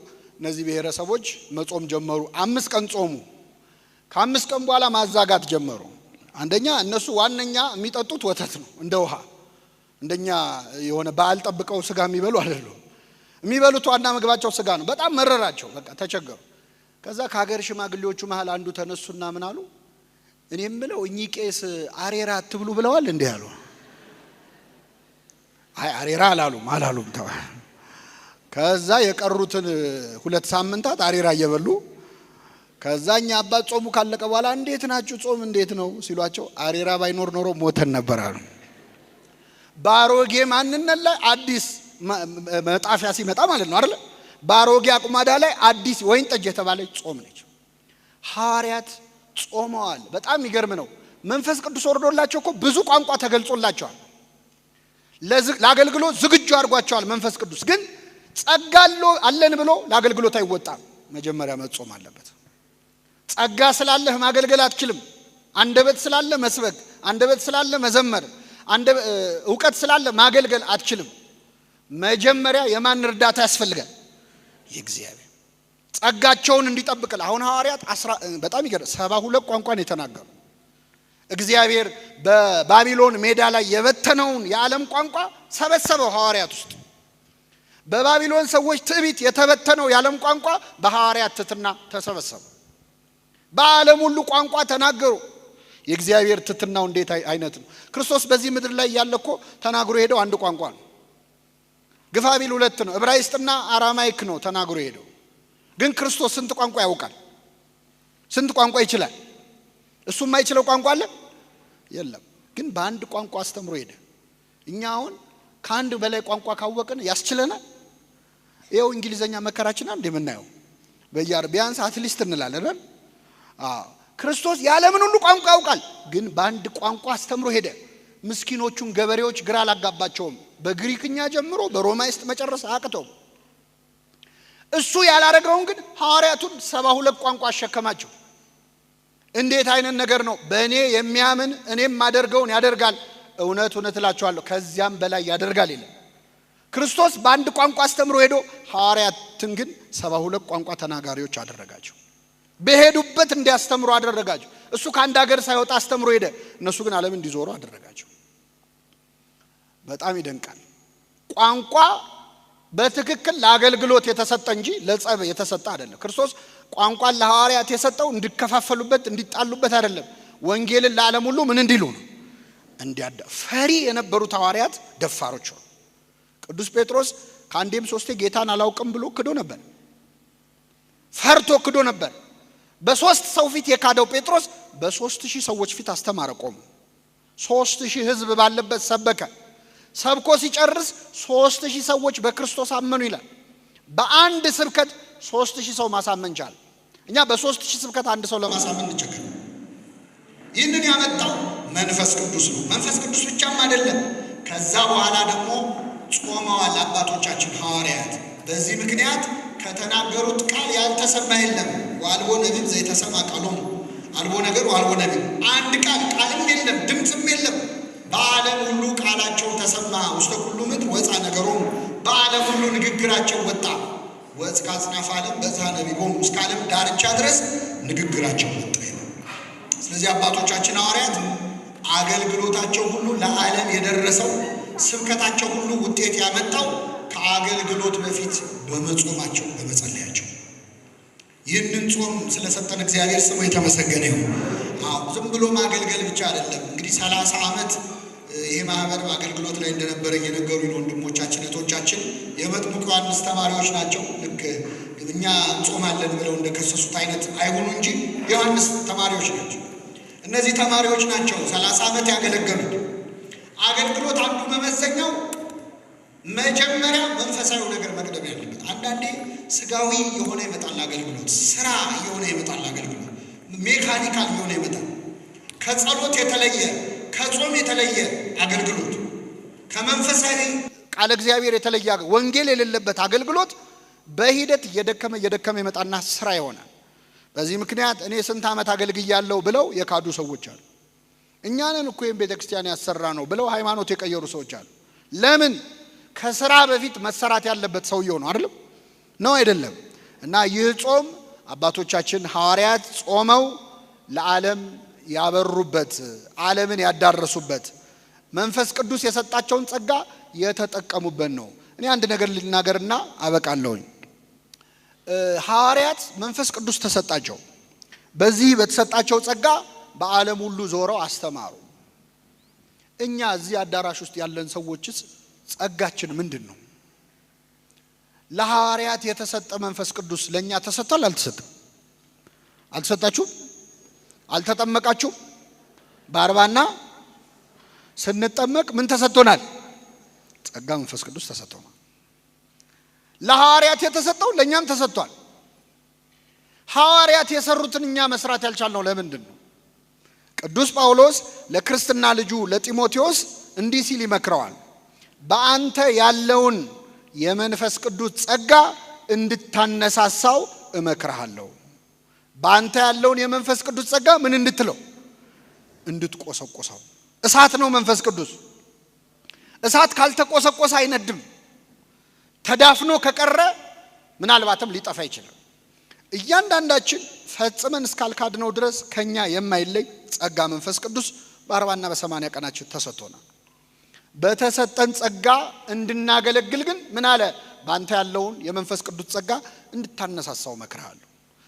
እነዚህ ብሔረሰቦች መጾም ጀመሩ 5 ቀን ጾሙ ከ5 ቀን በኋላ ማዛጋት ጀመሩ አንደኛ እነሱ ዋነኛ የሚጠጡት ወተት ነው እንደ ውሃ እንደኛ የሆነ በዓል ጠብቀው ስጋ የሚበሉ አይደለም የሚበሉት ዋና ምግባቸው ስጋ ነው በጣም መረራቸው በቃ ተቸገሩ ከዛ ከሀገር ሽማግሌዎቹ መሃል አንዱ ተነሱና ምን አሉ እኔ የምለው እኚህ ቄስ አሬራ አትብሉ ብለዋል እንዴ ያሉ አይ አሬራ አላሉም ተው ከዛ የቀሩትን 2 ሳምንታት አሬራ እየበሉ ከዛኛ አባት ጾሙ ካለቀ በኋላ እንዴት ናችሁ ጾም እንዴት ነው ሲሏቸው አሬራ ባይኖር ኖሮ ሞተን ነበር አሉ ባሮጌ ማንነት ላይ አዲስ መጣፊያ ሲመጣ ማለት ነው አይደል ባሮጌ አቁማዳ ላይ አዲስ ወይን ጠጅ የተባለ ጾም ነች ሐዋርያት ጾመዋል በጣም ይገርም ነው መንፈስ ቅዱስ ወርዶላቸው እኮ ብዙ ቋንቋ ተገልጾላቸዋል ለአገልግሎት ዝግጁ አድርጓቸዋል መንፈስ ቅዱስ ግን ጸጋሎ አለን ብሎ ለአገልግሎት አይወጣም መጀመሪያ መጾም አለበት ጸጋ ስላለህ ማገልገል አትችልም አንደበት ስላለ መስበክ አንደበት ስላለ መዘመር ዕውቀት ስላለ ማገልገል አትችልም መጀመሪያ የማን እርዳታ ያስፈልጋል የእግዚአብሔር ጸጋቸውን እንዲጠብቅል አሁን ሐዋርያት በጣም ይገርም 72 ቋንቋን የተናገሩ እግዚአብሔር በባቢሎን ሜዳ ላይ የበተነውን የዓለም ቋንቋ ሰበሰበው ሐዋርያት ውስጥ በባቢሎን ሰዎች ትዕቢት የተበተነው የዓለም ቋንቋ በሐዋርያት ትትና ተሰበሰበ በዓለም ሁሉ ቋንቋ ተናገሩ የእግዚአብሔር ትትናው እንዴት አይነት ነው ክርስቶስ በዚህ ምድር ላይ ያለኮ ተናግሮ ሄደው አንድ ቋንቋ ነው ግፋቢል 2 ነው ዕብራይስጥና አራማይክ ነው ተናግሮ ሄደው ግን ክርስቶስ ስንት ቋንቋ ያውቃል ስንት ቋንቋ ይችላል እሱ የማይችለው ቋንቋ አለ የለም ግን በአንድ ቋንቋ አስተምሮ ሄደ እኛ አሁን ከአንድ በላይ ቋንቋ ካወቅን ያስችለናል ይሄው እንግሊዘኛ መከራችን አንዴ ምናየው በያር ቢያንስ አትሊስት እንላለን ክርስቶስ ያለምን ሁሉ ቋንቋ ያውቃል ግን በአንድ ቋንቋ አስተምሮ ሄደ ምስኪኖቹን ገበሬዎች ግራ አላጋባቸውም በግሪክኛ ጀምሮ በሮማይስጥ መጨረስ አቅተው እሱ ያላረገውን ግን ሐዋርያቱን 72 ቋንቋ አሸከማቸው እንዴት አይነት ነገር ነው በእኔ የሚያምን እኔም ማደርገውን ያደርጋል እውነት እላችኋለሁ ከዚያም በላይ ያደርጋል ይላል ክርስቶስ በአንድ ቋንቋ አስተምሮ ሄዶ ሐዋርያትን ግን 72 ቋንቋ ተናጋሪዎች አደረጋቸው በሄዱበት እንዲያስተምሩ አደረጋቸው እሱ ከአንድ ሀገር ሳይወጣ አስተምሮ ሄደ እነሱ ግን ዓለም እንዲዞሩ አደረጋቸው በጣም ይደንቃል ቋንቋ በትክክል ለአገልግሎት የተሰጠ እንጂ ለጸብ የተሰጠ አይደለም ክርስቶስ ቋንቋን ለሐዋርያት የሰጠው እንዲከፋፈሉበት እንዲጣሉበት አይደለም ወንጌልን ለዓለም ሁሉ ምን እንዲሉ ነው እንዲያዳ ፈሪ የነበሩት ሐዋርያት ደፋሮች ሆኑ ቅዱስ ጴጥሮስ ከአንዴም 3 ጌታን አላውቅም ብሎ ክዶ ነበር ፈርቶ ክዶ ነበር። በ3 ሰው ፊት የካደው ጴጥሮስ በ3000 ሰዎች ፊት አስተማረ ቆሞ። 3000 ሕዝብ ባለበት ሰበከ። ሰብኮ ሲጨርስ 3000 ሰዎች በክርስቶስ አመኑ ይላል። በአንድ ስብከት 3000 ሰው ማሳመን ቻለ። እኛ በ3000 ስብከት አንድ ሰው ለማሳመን እንቸገር። ይህንን ያመጣው መንፈስ ቅዱስ ነው። መንፈስ ቅዱስ ብቻም አይደለም። ከዛ በኋላ ደግሞ ጾመዋል አባቶቻችን ሐዋርያት። በዚህ ምክንያት ከተናገሩት ቃል ያልተሰማ የለም። ወአልቦ ነቢብ ዘይተሰማ ቃሎሙ፣ አልቦ ነገር ወአልቦ ነቢብ፣ አንድ ቃልም የለም ድምፅም የለም። በዓለም ሁሉ ቃላቸው ተሰማ። ውስተ ኩሉ ምድር ወፃ ነገሮሙ፣ በዓለም ሁሉ ንግግራቸው ወጣ። ወእስከ አጽናፈ ዓለም በጽሐ ነቢቦሙ፣ እስከ ዓለም ዳርቻ ድረስ ንግግራቸው ወጣ። ስለዚህ አባቶቻችን ሐዋርያት አገልግሎታቸው ሁሉ ለዓለም የደረሰው ስብከታቸው ሁሉ ውጤት ያመጣው ከአገልግሎት በፊት በመጾማቸው በመጸለያቸው። ይህንን ጾም ስለሰጠን እግዚአብሔር ስሙ የተመሰገነ ይሁን። ዝም ብሎ ማገልገል ብቻ አይደለም። እንግዲህ 30 ዓመት ይሄ ማህበር አገልግሎት ላይ እንደነበረ እየነገሩኝ ወንድሞቻችን እህቶቻችን የመጥምቁ ዮሐንስ ተማሪዎች ናቸው። ልክ እኛ እንጾማለን ብለው እንደከሰሱት አይነት አይሆኑ እንጂ ዮሐንስ ተማሪዎች ናቸው። እነዚህ ተማሪዎች ናቸው 30 ዓመት ያገለገሉት። አገልግሎት አንዱ መመዘኛው መጀመሪያ መንፈሳዊ ነገር መቅደም ያለበት። አንዳንዴ ስጋዊ የሆነ ይመጣል አገልግሎት፣ ስራ የሆነ ይመጣል አገልግሎት፣ ሜካኒካል የሆነ ይመጣል። ከጸሎት የተለየ ከጾም የተለየ አገልግሎት፣ ከመንፈሳዊ ቃል እግዚአብሔር የተለየ ወንጌል የሌለበት አገልግሎት በሂደት እየደከመ ይመጣና ስራ ይሆናል። በዚህ ምክንያት እኔ ስንት ዓመት አገልግያለሁ ብለው የካዱ ሰዎች አሉ። እኛንን እኮ ቤተክርስቲያን ያሰራ ነው ብለው ሃይማኖት የቀየሩ ሰዎች አሉ። ለምን? ከስራ በፊት መሰራት ያለበት ሰውየው ነው አይደለም? ነው አይደለም? እና ይህ ጾም አባቶቻችን ሐዋርያት ጾመው ለዓለም ያበሩበት፣ ዓለምን ያዳረሱበት፣ መንፈስ ቅዱስ የሰጣቸውን ጸጋ የተጠቀሙበት ነው። እኔ አንድ ነገር ልናገርና አበቃለሁኝ። ሐዋርያት መንፈስ ቅዱስ ተሰጣቸው። በዚህ በተሰጣቸው ጸጋ በዓለም ሁሉ ዞረው አስተማሩ። እኛ እዚህ አዳራሽ ውስጥ ያለን ሰዎችስ ጸጋችን ምንድን ነው? ለሐዋርያት የተሰጠ መንፈስ ቅዱስ ለኛ ተሰጥቷል? አልተሰጠም? አልተሰጣችሁም? አልተጠመቃችሁም? በአርባና ስንጠመቅ ምን ተሰጥቶናል? ጸጋ መንፈስ ቅዱስ ተሰጥቶናል። ለሐዋርያት የተሰጠው ለኛም ተሰጥቷል። ሐዋርያት የሰሩትን እኛ መስራት ያልቻልነው ለምንድን ነው? ቅዱስ ጳውሎስ ለክርስትና ልጁ ለጢሞቴዎስ እንዲህ ሲል ይመክረዋል። በአንተ ያለውን የመንፈስ ቅዱስ ጸጋ እንድታነሳሳው እመክርሃለሁ። በአንተ ያለውን የመንፈስ ቅዱስ ጸጋ ምን እንድትለው? እንድትቆሰቆሰው። እሳት ነው መንፈስ ቅዱስ። እሳት ካልተቆሰቆሰ አይነድም። ተዳፍኖ ከቀረ ምናልባትም ሊጠፋ ይችላል። እያንዳንዳችን ፈጽመን እስካልካድነው ድረስ ከኛ የማይለይ ጸጋ መንፈስ ቅዱስ በ40ና በ80 ቀናችን ተሰጥቶናል። በተሰጠን ጸጋ እንድናገለግል ግን ምን አለ? ባንተ ያለውን የመንፈስ ቅዱስ ጸጋ እንድታነሳሳው እመክርሃለሁ።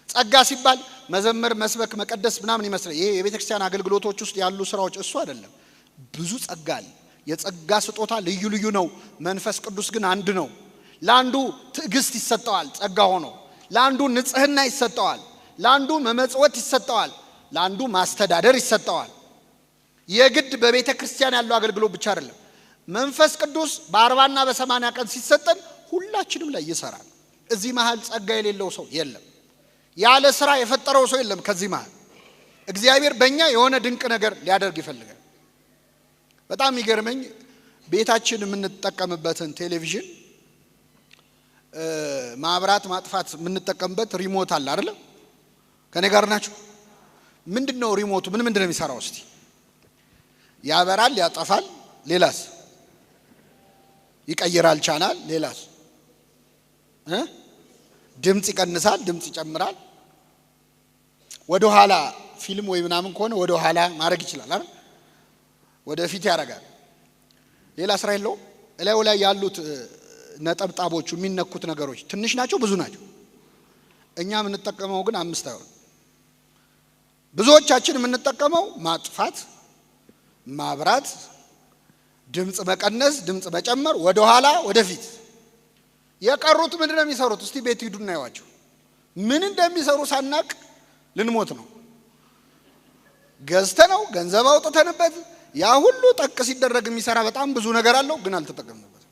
ጸጋ ሲባል መዘመር፣ መስበክ፣ መቀደስ ምናምን ይመስላል። ይሄ የቤተ ክርስቲያን አገልግሎቶች ውስጥ ያሉ ስራዎች እሱ አይደለም። ብዙ ጸጋ አለ። የጸጋ ስጦታ ልዩ ልዩ ነው። መንፈስ ቅዱስ ግን አንድ ነው። ለአንዱ ትዕግስት ይሰጠዋል ጸጋ ሆኖ፣ ለአንዱ ንጽህና ይሰጠዋል፣ ለአንዱ መመጽወት ይሰጠዋል፣ ለአንዱ ማስተዳደር ይሰጠዋል። የግድ በቤተ ክርስቲያን ያለው አገልግሎት ብቻ አይደለም። መንፈስ ቅዱስ በ40ና በ80 ቀን ሲሰጠን ሁላችንም ላይ ይሰራል። እዚህ መሃል ጸጋ የሌለው ሰው የለም። ያለ ስራ የፈጠረው ሰው የለም። ከዚህ መሃል እግዚአብሔር በእኛ የሆነ ድንቅ ነገር ሊያደርግ ይፈልጋል። በጣም የሚገርመኝ ቤታችን የምንጠቀምበትን ቴሌቪዥን ማብራት ማጥፋት የምንጠቀምበት ሪሞት አለ አይደል? ከኔ ጋር ናችሁ? ምንድነው ሪሞቱ? ምንድነው የሚሰራው? እስቲ ያበራል፣ ያጠፋል፣ ሌላስ? ይቀይራል ቻናል፣ ሌላስ? ድምጽ ይቀንሳል፣ ድምጽ ይጨምራል። ወደ ኋላ ፊልም ወይ ምናምን ከሆነ ወደ ኋላ ማድረግ ይችላል አይደል? ወደፊት ያደርጋል። ሌላ ስራ የለውም። እላዩ ላይ ያሉት ነጠብጣቦቹ የሚነኩት ነገሮች ትንሽ ናቸው ብዙ ናቸው? እኛ የምንጠቀመው ግን 5 አይሆን። ብዙዎቻችን የምንጠቀመው ማጥፋት፣ ማብራት፣ ድምጽ መቀነስ፣ ድምጽ መጨመር፣ ወደ ኋላ ወደፊት። የቀሩት ምንድነው የሚሰሩት? እስቲ ቤት ሂዱና ያዋቸው። ምን እንደሚሰሩ ሳናቅ ልንሞት ነው። ገዝተነው ገንዘብ አውጥተንበት ያ ሁሉ ጠቅ ሲደረግ የሚሰራ በጣም ብዙ ነገር አለው፣ ግን አልተጠቀምንበትም።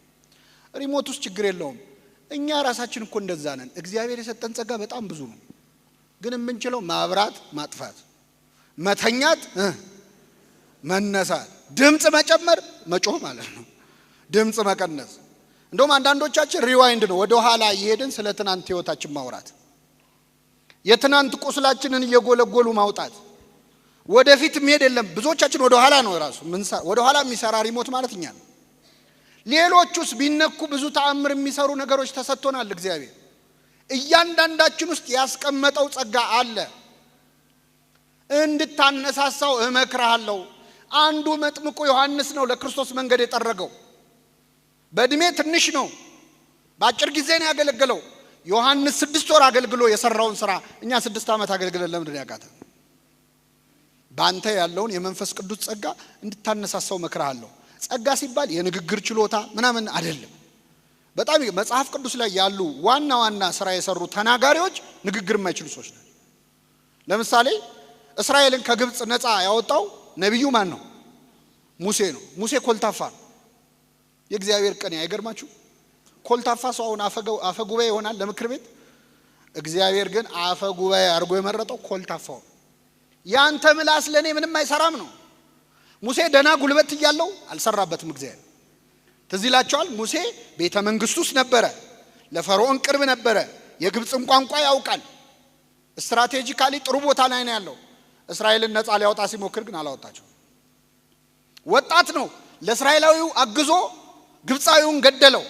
ሪሞት ውስጥ ችግር የለውም። እኛ ራሳችን እኮ እንደዛ ነን። እግዚአብሔር የሰጠን ጸጋ በጣም ብዙ ነው፣ ግን የምንችለው ማብራት ማጥፋት፣ መተኛት መነሳት፣ ድምጽ መጨመር መጮህ ማለት ነው፣ ድምጽ መቀነስ። እንደውም አንዳንዶቻችን ሪዋይንድ ነው፣ ወደ ኋላ እየሄድን ስለ ትናንት ህይወታችን ማውራት፣ የትናንት ቁስላችንን እየጎለጎሉ ማውጣት። ወደፊት መሄድ የለም። ብዙዎቻችን ወደ ኋላ ነው ራሱ ወደ ኋላ የሚሰራ ሪሞት ማለት እኛ ነው። ሌሎቹስ ቢነኩ ብዙ ተአምር የሚሰሩ ነገሮች ተሰጥቶናል። እግዚአብሔር እያንዳንዳችን ውስጥ ያስቀመጠው ጸጋ አለ። እንድታነሳሳው እመክርሃለሁ። አንዱ መጥምቁ ዮሐንስ ነው ለክርስቶስ መንገድ የጠረገው። በእድሜ ትንሽ ነው፣ በአጭር ጊዜ ነው ያገለገለው። ዮሐንስ 6 ወር አገልግሎ የሰራውን ስራ እኛ 6 ዓመት አገልግለን ለምንድን ያቃተን? ባንተ ያለውን የመንፈስ ቅዱስ ጸጋ እንድታነሳሳው እመክርሃለሁ። ጸጋ ሲባል የንግግር ችሎታ ምናምን አይደለም። በጣም መጽሐፍ ቅዱስ ላይ ያሉ ዋና ዋና ስራ የሰሩ ተናጋሪዎች ንግግር የማይችሉ ሰዎች ናቸው። ለምሳሌ እስራኤልን ከግብጽ ነፃ ያወጣው ነብዩ ማን ነው? ሙሴ ነው። ሙሴ ኮልታፋ ነው። የእግዚአብሔር ቀን አይገርማችሁ? ኮልታፋ ሰው አሁን አፈጉባኤ ይሆናል ለምክር ቤት። እግዚአብሔር ግን አፈጉባኤ አድርጎ የመረጠው ኮልታፋው። ያንተ ምላስ ለኔ ምንም አይሰራም ነው። ሙሴ ደና ጉልበት እያለው አልሰራበትም እግዚአብሔር። ትዝ ይላችኋል፣ ሙሴ ቤተ መንግስት ውስጥ ነበረ፣ ለፈርዖን ቅርብ ነበረ፣ የግብጽን ቋንቋ ያውቃል፣ ስትራቴጂካሊ ጥሩ ቦታ ላይ ነው ያለው። እስራኤልን ነፃ ሊያወጣ ሲሞክር ግን አላወጣቸው። ወጣት ነው፣ ለእስራኤላዊው አግዞ ግብፃዊውን ገደለው።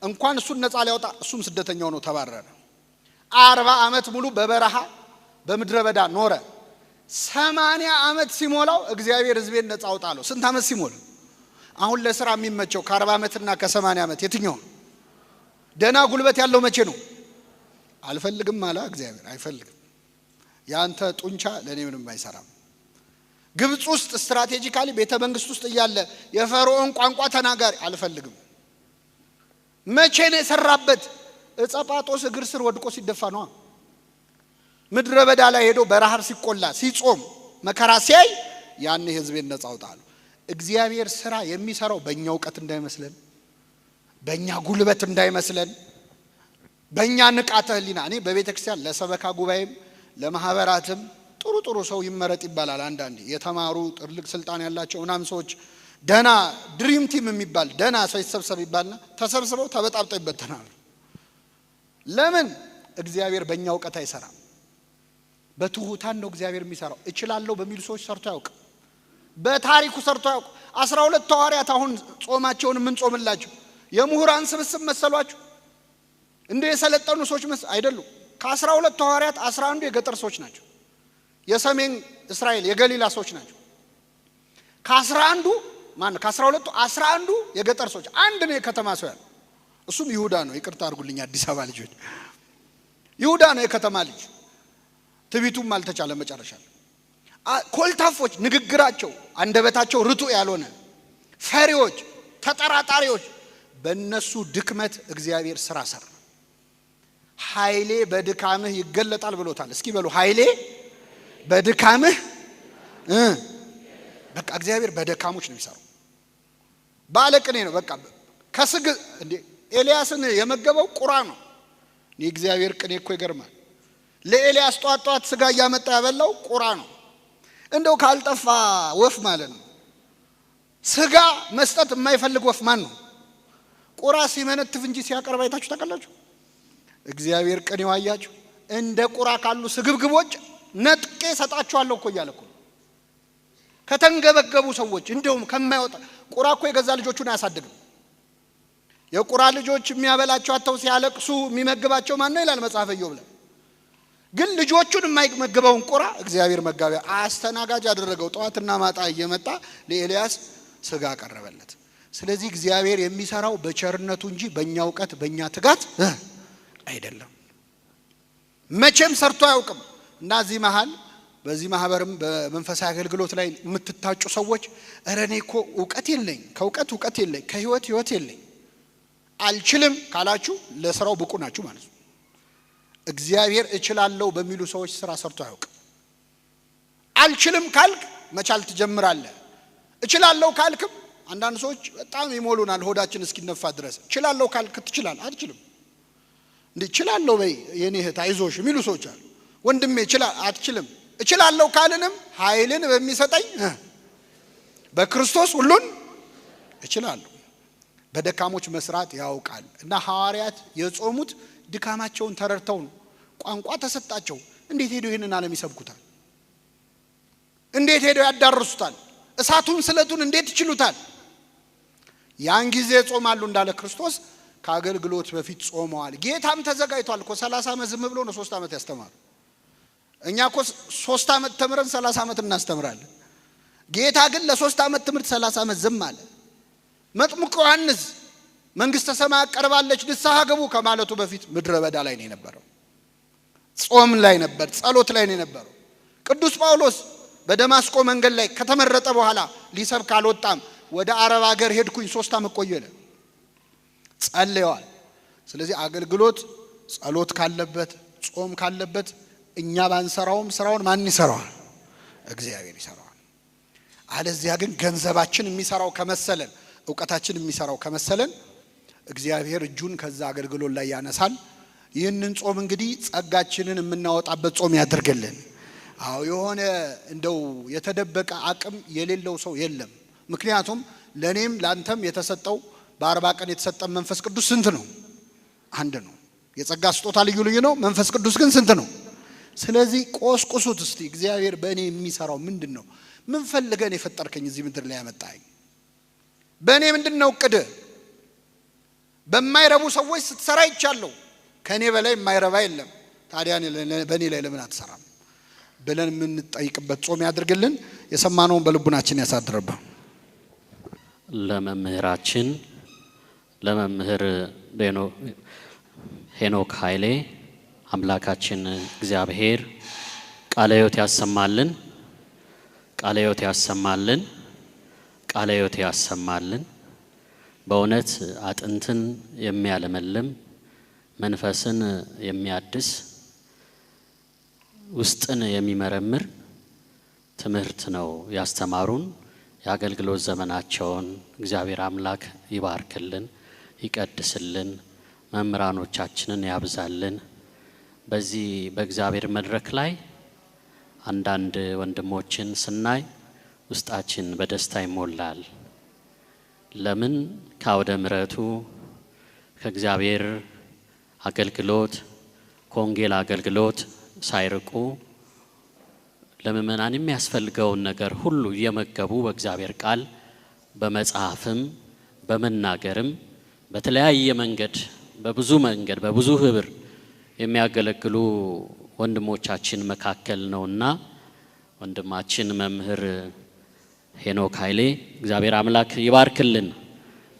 እንኳን እሱን ነፃ ሊያወጣ እሱም ስደተኛው ነው፣ ተባረረ። 40 ዓመት ሙሉ በበረሃ በምድረ በዳ ኖረ። 80 ዓመት ሲሞላው እግዚአብሔር ሕዝቤን ነፃ አውጣለው። ስንት ዓመት ሲሞላው? አሁን ለሥራ የሚመቸው ከ40 ዓመትና ከ80 ዓመት የትኛው? ደና ጉልበት ያለው መቼ ነው? አልፈልግም አለ እግዚአብሔር። አይፈልግም። ያንተ ጡንቻ ለኔ ምንም አይሰራም። ግብጽ ውስጥ ስትራቴጂካሊ ቤተ መንግስት ውስጥ እያለ የፈርዖን ቋንቋ ተናጋሪ አልፈልግም። መቼ ነው የሰራበት? እጸጳጦስ እግር ስር ወድቆ ሲደፋ ነው። ምድረ በዳ ላይ ሄዶ በረሃብ ሲቆላ ሲጾም መከራ ሲያይ ያኔ ህዝቤን ነፃ አውጣለሁ። እግዚአብሔር ስራ የሚሰራው በእኛ እውቀት እንዳይመስለን፣ በእኛ ጉልበት እንዳይመስለን፣ በእኛ ንቃተ ህሊና። እኔ በቤተ ክርስቲያን ለሰበካ ጉባኤም ለማህበራትም ጥሩ ሰው ይመረጥ ይባላል። አንዳንዴ የተማሩ ትልቅ ስልጣን ያላቸው ምናምን ሰዎች ደና ድሪም ቲም የሚባል ደና ሰው ይሰብሰብ ይባልና ተሰብስበው ተበጣብጠው ይበተናሉ። ለምን? እግዚአብሔር በእኛ እውቀት አይሰራም። በትሁታን ነው እግዚአብሔር የሚሰራው። እችላለሁ በሚሉ ሰዎች ሰርቶ ያውቅ። በታሪኩ ሰርቶ ያውቅ። 12 ሐዋርያት አሁን ጾማቸውን ምን ጾምላቸው የምሁራን ስብስብ መሰሏችሁ? እንደ የሰለጠኑ ሰዎች አይደሉም። ከ12 ሐዋርያት 11 የገጠር ሰዎች ናቸው። የሰሜን እስራኤል የገሊላ ሰዎች ናቸው። ከ12 11 የገጠር ሰዎች፣ አንድ ነው የከተማ ሰው ያለው። እሱም ይሁዳ ነው። ይቅርታ አድርጉልኝ አዲስ አበባ ልጆች፣ ይሁዳ ነው የከተማ ልጅ። ትቢቱም አልተቻለ መጨረሻ። ኮልታፎች፣ ንግግራቸው አንደበታቸው ርቱዕ ያልሆነ ፈሪዎች፣ ተጠራጣሪዎች፣ በእነሱ ድክመት እግዚአብሔር ስራ ሰራ። ኃይሌ በድካምህ ይገለጣል ብሎታል። እስኪ በሉ ኃይሌ በድካምህ። በቃ እግዚአብሔር በደካሞች ነው የሚሰራው። ባለቅኔ ነው። በቃ ከስግ እንዴ ኤልያስን የመገበው ቁራ ነው። የእግዚአብሔር ቅኔ እኮ ይገርማል። ለኤልያስ ጧት ስጋ እያመጣ ያበላው ቁራ ነው። እንደው ካልጠፋ ወፍ ማለት ነው። ስጋ መስጠት የማይፈልግ ወፍ ማን ነው? ቁራ ሲመነትፍ እንጂ ሲያቀርብ አይታችሁ ታውቃላችሁ? እግዚአብሔር ቅኔው አያችሁ። እንደ ቁራ ካሉ ስግብግቦች ነጥቄ ሰጣችኋለሁ እኮ እያለ እኮ ከተንገበገቡ ሰዎች እንደውም ከማይወጣ ቁራ እኮ የገዛ ልጆቹን አያሳድግም። የቁራ ልጆች የሚያበላቸው አጥተው ሲያለቅሱ የሚመግባቸው ማን ነው ይላል መጽሐፈ ኢዮብ ላይ። ግን ልጆቹን የማይመግበውን ቁራ እግዚአብሔር መጋቢያ አስተናጋጅ አደረገው። ጠዋትና ማታ እየመጣ ለኤልያስ ስጋ አቀረበለት። ስለዚህ እግዚአብሔር የሚሰራው በቸርነቱ እንጂ በእኛ እውቀት በእኛ ትጋት አይደለም። መቼም ሰርቶ አያውቅም። እና እዚህ መሃል በዚህ ማህበርም በመንፈሳዊ አገልግሎት ላይ የምትታጩ ሰዎች እረ እኔ እኮ እውቀት የለኝ፣ ከእውቀት የለኝ፣ ከህይወት የለኝ አልችልም ካላችሁ ለስራው ብቁ ናችሁ ማለት ነው። እግዚአብሔር እችላለሁ በሚሉ ሰዎች ስራ ሰርቶ አያውቅ። አልችልም ካልክ መቻል ትጀምራለህ። እችላለሁ ካልክም አንዳንድ ሰዎች በጣም ይሞሉናል ሆዳችን እስኪነፋ ድረስ። እችላለሁ ካልክ ትችላለህ። አትችልም እንዴ? እችላለሁ በይ የኔ እህት አይዞሽ የሚሉ ሰዎች አሉ። ወንድሜ አትችልም። እችላለሁ ካልንም ኃይልን በሚሰጠኝ በክርስቶስ ሁሉን እችላለሁ። በደካሞች መስራት ያውቃል። እና ሐዋርያት የጾሙት ድካማቸውን ተረድተው ነው። ቋንቋ ተሰጣቸው። እንዴት ሄደው ይሄንን ዓለም ይሰብኩታል? እንዴት ሄደው ያዳርሱታል? እሳቱን ስለቱን እንዴት ይችሉታል? ያን ጊዜ ጾማሉ እንዳለ ክርስቶስ ከአገልግሎት በፊት ጾመዋል። ጌታም ተዘጋጅቷል እኮ 30 ዓመት ዝም ብሎ ነው 3 ዓመት ያስተማሩ። እኛ እኮ 3 ዓመት ተምረን 30 ዓመት እናስተምራለን። ጌታ ግን ለ3 ዓመት ትምህርት 30 ዓመት ዝም አለ። መጥምቁ ዮሐንስ መንግስተ ሰማያት ቀርባለች ንስሐ ግቡ ከማለቱ በፊት ምድረ በዳ ላይ ነው የነበረው። ጾም ላይ ነበር፣ ጸሎት ላይ ነው የነበረው። ቅዱስ ጳውሎስ በደማስቆ መንገድ ላይ ከተመረጠ በኋላ ሊሰብክ አልወጣም። ወደ አረብ ሀገር ሄድኩኝ 3 ዓመት ቆየለ። ጸልየዋል። ስለዚህ አገልግሎት ጸሎት ካለበት ጾም ካለበት እኛ ባንሰራውም ስራውን ማን ይሰራዋል? እግዚአብሔር ይሰራዋል። አለዚያ ግን ገንዘባችን የሚሰራው ከመሰለን ዕውቀታችን የሚሰራው ከመሰለን እግዚአብሔር እጁን ከዛ አገልግሎት ላይ ያነሳል። ይህንን ጾም እንግዲህ ጸጋችንን የምናወጣበት ጾም ያድርግልን። አዎ የሆነ እንደው የተደበቀ አቅም የሌለው ሰው የለም። ምክንያቱም ለኔም ላንተም የተሰጠው በ40 ቀን የተሰጠን መንፈስ ቅዱስ ስንት ነው? አንድ ነው። የጸጋ ስጦታ ልዩ ልዩ ነው። መንፈስ ቅዱስ ግን ስንት ነው? ስለዚህ ቆስቁሱት እስቲ። እግዚአብሔር በእኔ የሚሰራው ምንድነው? ምን ፈልገን የፈጠርከኝ እዚህ ምድር ላይ ያመጣኝ? በእኔ ምንድነው እቅድ? በማይረቡ ሰዎች ስትሰራ ይቻለው ከኔ በላይ የማይረባ የለም። ታዲያ በእኔ ላይ ለምን አትሰራም ብለን የምንጠይቅበት ጾም ያድርግልን። የሰማነውን በልቡናችን ያሳድርብን። ለመምህራችን ለመምህር ሄኖክ ኃይሌ አምላካችን እግዚአብሔር ቃለ ሕይወት ያሰማልን፣ ቃለ ሕይወት ያሰማልን፣ ቃለ ሕይወት ያሰማልን። በእውነት አጥንትን የሚያለመልም መንፈስን የሚያድስ ውስጥን የሚመረምር ትምህርት ነው ያስተማሩን። የአገልግሎት ዘመናቸውን እግዚአብሔር አምላክ ይባርክልን፣ ይቀድስልን፣ መምህራኖቻችንን ያብዛልን። በዚህ በእግዚአብሔር መድረክ ላይ አንዳንድ ወንድሞችን ስናይ ውስጣችን በደስታ ይሞላል። ለምን? ከአውደ ምሕረቱ ከእግዚአብሔር አገልግሎት ከወንጌል አገልግሎት ሳይርቁ ለምእመናን የሚያስፈልገውን ነገር ሁሉ እየመገቡ በእግዚአብሔር ቃል በመጽሐፍም በመናገርም በተለያየ መንገድ በብዙ ህብር የሚያገለግሉ ወንድሞቻችን መካከል ነውና ወንድማችን መምህር ሄኖክ ኃይሌ እግዚአብሔር አምላክ ይባርክልን፣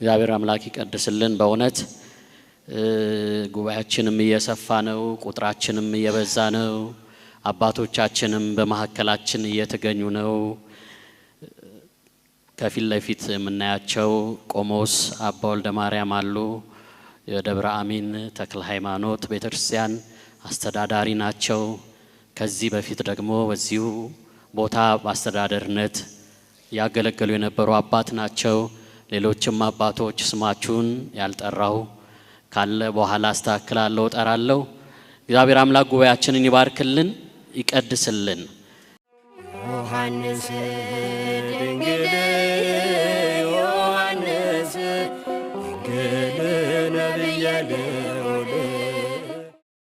እግዚአብሔር አምላክ ይቀድስልን። በእውነት ጉባኤያችንም እየሰፋ ነው፣ ቁጥራችንም እየበዛ ነው። አባቶቻችንም በመሐከላችን እየተገኙ ነው። ከፊት ለፊት የምናያቸው ቆሞስ አባ ወልደ ማርያም አሉ። የደብረ አሚን ተክለ ሃይማኖት ቤተክርስቲያን አስተዳዳሪ ናቸው። ከዚህ በፊት ደግሞ በዚሁ ቦታ በአስተዳደርነት ያገለገሉ የነበሩ አባት ናቸው። ሌሎችም አባቶች ስማችሁን ያልጠራው ካለ በኋላ አስተካክላለሁ፣ እጠራለሁ። እግዚአብሔር አምላክ ጉባኤያችንን ይባርክልን፣ ይቀድስልን። ዮሐንስ ድንግል ዮሐንስ ድንግል ነቢየ ልዑል